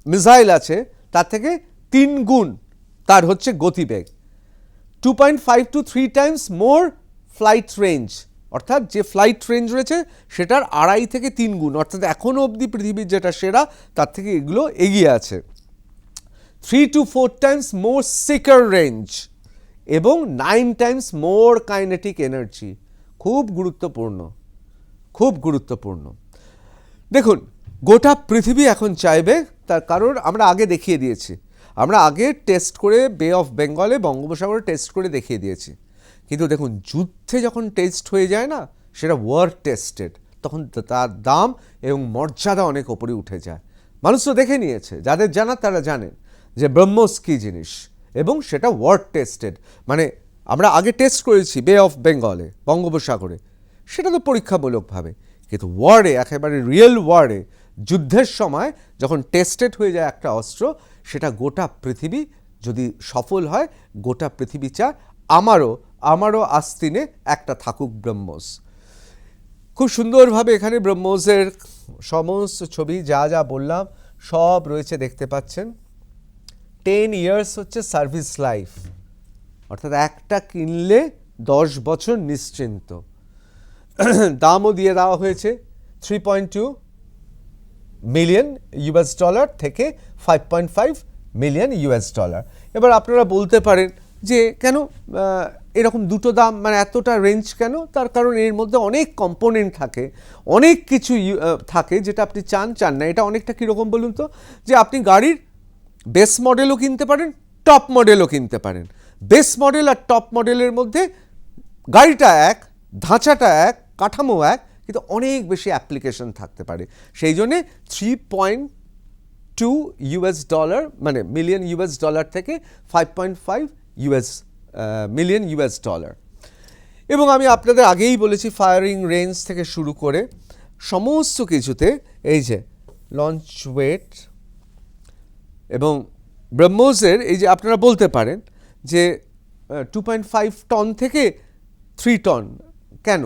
[SPEAKER 1] মিসাইল আছে তার থেকে 3 গুণ তার হচ্ছে গতিবেগ, 2.5 to 3 times more flight range, অর্থাৎ যে ফ্লাইট রেঞ্জ রয়েছে সেটার 2.5 থেকে 3 গুণ, অর্থাৎ এখনও অবধি পৃথিবীর যেটা সেরা তার থেকে এগুলো এগিয়ে আছে। 3 to 4 times more seeker range এবং 9 টাইমস মোর কাইনেটিক এনার্জি, খুব গুরুত্বপূর্ণ, খুব গুরুত্বপূর্ণ। দেখুন গোটা পৃথিবী এখন চাইবে, তার কারণ আমরা আগে দেখিয়ে দিয়েছি, আমরা আগে টেস্ট করে বে অফ বেঙ্গলে, বঙ্গোপসাগরে টেস্ট করে দেখিয়ে দিয়েছি, কিন্তু দেখুন যুদ্ধে যখন টেস্ট হয়ে যায় না, সেটা ওয়ার টেস্টেড, তখন তার দাম এবং মর্যাদা অনেক ওপরে উঠে যায়। মানুষ তো দেখে নিয়েছে, যাদের জানা তারা জানেন যে ব্রহ্মোস কী জিনিস, এবং সেটা ওয়ার টেস্টেড, মানে আমরা আগে টেস্ট করেছি বে অফ বেঙ্গলে, বঙ্গোপসাগরে, সেটা তো পরীক্ষামূলকভাবে, কিন্তু ওয়ারে, একেবারে রিয়েল ওয়ারে, যুদ্ধের সময় যখন টেস্টেড হয়ে যায় একটা অস্ত্র, সেটা গোটা পৃথিবী যদি সফল হয়, গোটা পৃথিবী চায় আমারও আস্তিনে একটা থাকুক ব্রহ্মোস। খুব সুন্দরভাবে এখানে ব্রহ্মোসের সমস্ত ছবি যা যা বললাম সব রয়েছে, দেখতে পাচ্ছেন। 10 ইয়ার্স হচ্ছে সার্ভিস লাইফ, অর্থাৎ একটা কিনলে 10 বছর নিশ্চিন্ত। দামও দিয়ে দেওয়া হয়েছে $3.2 মিলিয়ন থেকে $5.5 মিলিয়ন। এবার আপনারা বলতে পারেন যে কেন এরকম দুটো দাম মানে এতটা রেঞ্জ কেন? তার কারণ এর মধ্যে অনেক কম্পোনেন্ট থাকে, অনেক কিছু থাকে যেটা আপনি চান না। এটা অনেকটা কীরকম বলুন তো, যে আপনি গাড়ির বেস মডেলও কিনতে পারেন, টপ মডেলও কিনতে পারেন। বেস মডেল আর টপ মডেলের মধ্যে গাড়িটা এক, ধাঁচাটা এক, কাঠামো এক, কিন্তু অনেক বেশি অ্যাপ্লিকেশন থাকতে পারে। সেই জন্যে $3.2 মানে মিলিয়ন ইউএস ডলার থেকে $5.5 মিলিয়ন ইউএস ডলার। এবং আমি আপনাদের আগেই বলেছি ফায়ারিং রেঞ্জ থেকে শুরু করে সমস্ত কিছুতে এই যে লঞ্চ ওয়েট এবং ব্রহ্মোসের এই যে আপনারা বলতে পারেন যে 2.5 টন থেকে 3 টন কেন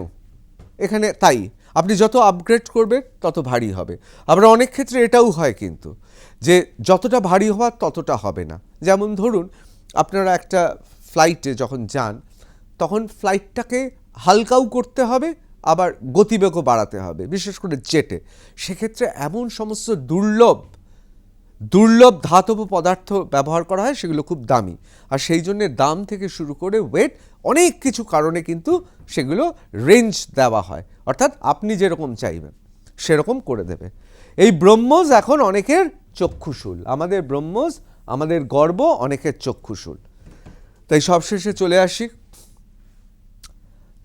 [SPEAKER 1] এখানে, তাই আপনি যত আপগ্রেড করবেন তত ভারী হবে। আবার অনেক ক্ষেত্রে এটাও হয় কিন্তু যে যতটা ভারী হওয়ার ততটা হবে না। যেমন ধরুন আপনারা একটা ফ্লাইটে যখন যান তখন ফ্লাইটটাকে হালকাও করতে হবে, আবার গতিবেগও বাড়াতে হবে, বিশেষ করে জেটে। সেক্ষেত্রে এমন সমস্ত দুর্লভ ধাতব পদার্থ ব্যবহার করা হয়, সেগুলো খুব দামি। আর সেই জন্যে দাম থেকে শুরু করে ওয়েট অনেক কিছু কারণে কিন্তু সেগুলো রেঞ্জ দেওয়া হয়, অর্থাৎ আপনি যেরকম চাইবেন সেরকম করে দেবে। এই ব্রহ্মোস এখন অনেকের চক্ষুশূল, আমাদের ব্রহ্মোস আমাদের গর্ব, অনেকের চক্ষুশূল। তাই সবশেষে চলে আসি,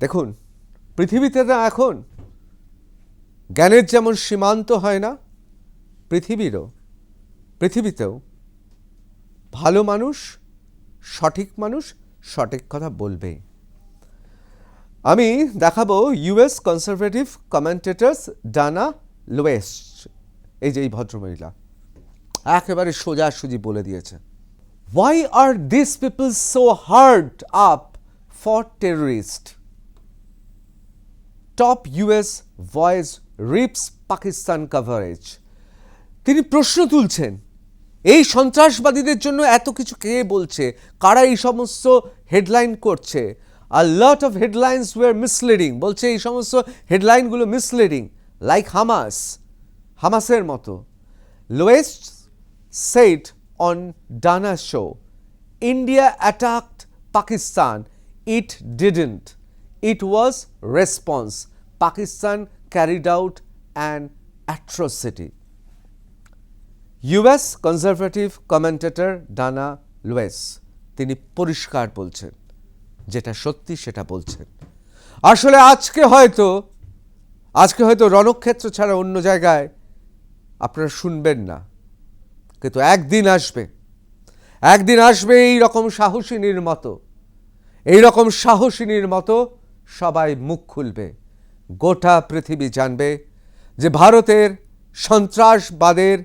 [SPEAKER 1] দেখুন পৃথিবীতে না এখন জ্ঞানের যেমন সীমান্ত হয় না, পৃথিবীতেও ভালো মানুষ সঠিক কথা বলবে। আমি দেখাবো ইউএস কনজারভেটিভ কমেন্টেটরস ডানা লুইস, এই যে এই ভদ্রমহিলা একেবারে সোজাসুজি বলে দিয়েছে, Why are these people so hard up for terrorists? Top US voice rips Pakistan coverage. তিনি প্রশ্ন তুলছেন, এই সন্ত্রাসবাদীদের জন্য এত কিছু কে বলছে, কারা এই সমস্ত হেডলাইন করছে? A lot of headlines were misleading, বলছে এই সমস্ত হেডলাইনগুলো মিসলিডিং, লাইক হামাসের মতো। লোয়েস said on Dana's show, India attacked Pakistan. It didn't. It was response. Pakistan carried out an atrocity. US conservative commentator ডানা লুইস তিনি পরিষ্কার বলছেন, যেটা সত্যি সেটা বলছেন। আসলে আজকে হয়তো রণক্ষেত্র ছাড়া অন্য জায়গায় আপনারা শুনবেন না, কিন্তু একদিন আসবে এই রকম সাহসিনীর মতো সবাই মুখ খুলবে, গোটা পৃথিবী জানবে যে ভারতের সন্ত্রাসবাদের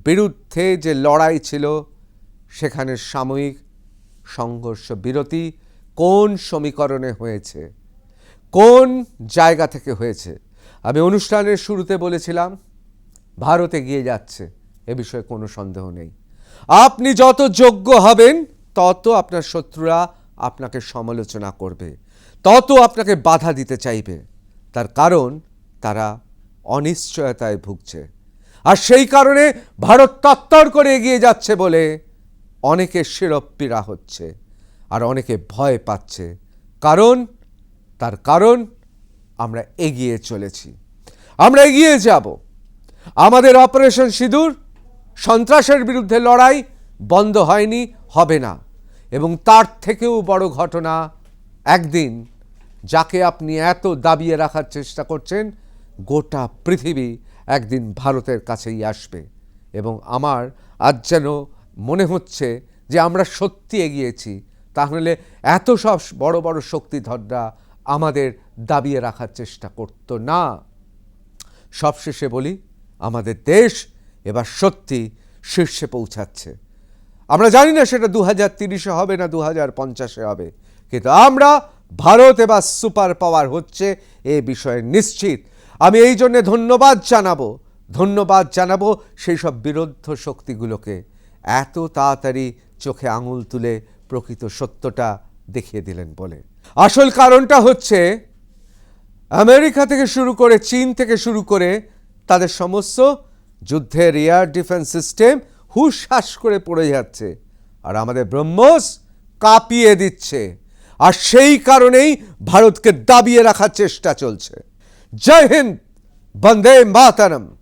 [SPEAKER 1] বিরুদ্ধে যে লড়াই ছিল সেখানে সাময়িক সংঘর্ষ বিরতি কোন সমীকরণে হয়েছে, কোন জায়গা থেকে হয়েছে। আমি অনুষ্ঠানের শুরুতে বলেছিলাম ভারত এগিয়ে যাচ্ছে, এ বিষয়ে কোনো সন্দেহ নেই। আপনি যত যোগ্য হবেন তত আপনার শত্রুরা আপনাকে সমালোচনা করবে, তত আপনাকে বাধা দিতে চাইবে। তার কারণ তারা অনিশ্চয়তায় ভুগছে, আর সেই কারণে ভারত তত্তর করে এগিয়ে যাচ্ছে বলে অনেকে শিরোপীড়া হচ্ছে আর অনেকে ভয় পাচ্ছে। তার কারণ আমরা এগিয়ে চলেছি, আমরা এগিয়ে যাব। আমাদের অপারেশন সিঁদুর সন্ত্রাসের বিরুদ্ধে লড়াই বন্ধ হয়নি, হবে না। এবং তার থেকেও বড় ঘটনা, একদিন যাকে আপনি এত দাবিয়ে রাখার চেষ্টা করছেন, গোটা পৃথিবী একদিন ভারতের কাছেই আসবে। এবং আমার আজ যেন মনে হচ্ছে যে আমরা সত্যি এগিয়েছি, তাহলে এত সব বড় বড় শক্তিধররা আমাদের দাবিয়ে রাখার চেষ্টা করত না। সবশেষে বলি, আমাদের দেশ এবার সত্যি শীর্ষে পৌঁছাচ্ছে। আমরা জানি না সেটা 2030 হবে না 2050 হবে, কিন্তু আমরা ভারত এবার সুপার পাওয়ার হচ্ছে এ বিষয়ে নিশ্চিত। আমি এই জন্যে ধন্যবাদ জানাবো সেই সব বিরুদ্ধ শক্তিগুলোকে, এত তাড়াতাড়ি চোখে আঙুল তুলে প্রকৃত সত্যটা দেখিয়ে দিলেন বলে। আসল কারণটা হচ্ছে আমেরিকা থেকে শুরু করে, চীন থেকে শুরু করে তাদের সমস্ত যুদ্ধের এয়ার ডিফেন্স সিস্টেম হুশহাস করে পড়ে যাচ্ছে। আর আমাদের ব্রহ্মোস কাঁপিয়ে দিচ্ছে। আর সেই কারণেই ভারতকে দাবিয়ে রাখার চেষ্টা চলছে। জয় হিন্দ, বন্দে মাতরম।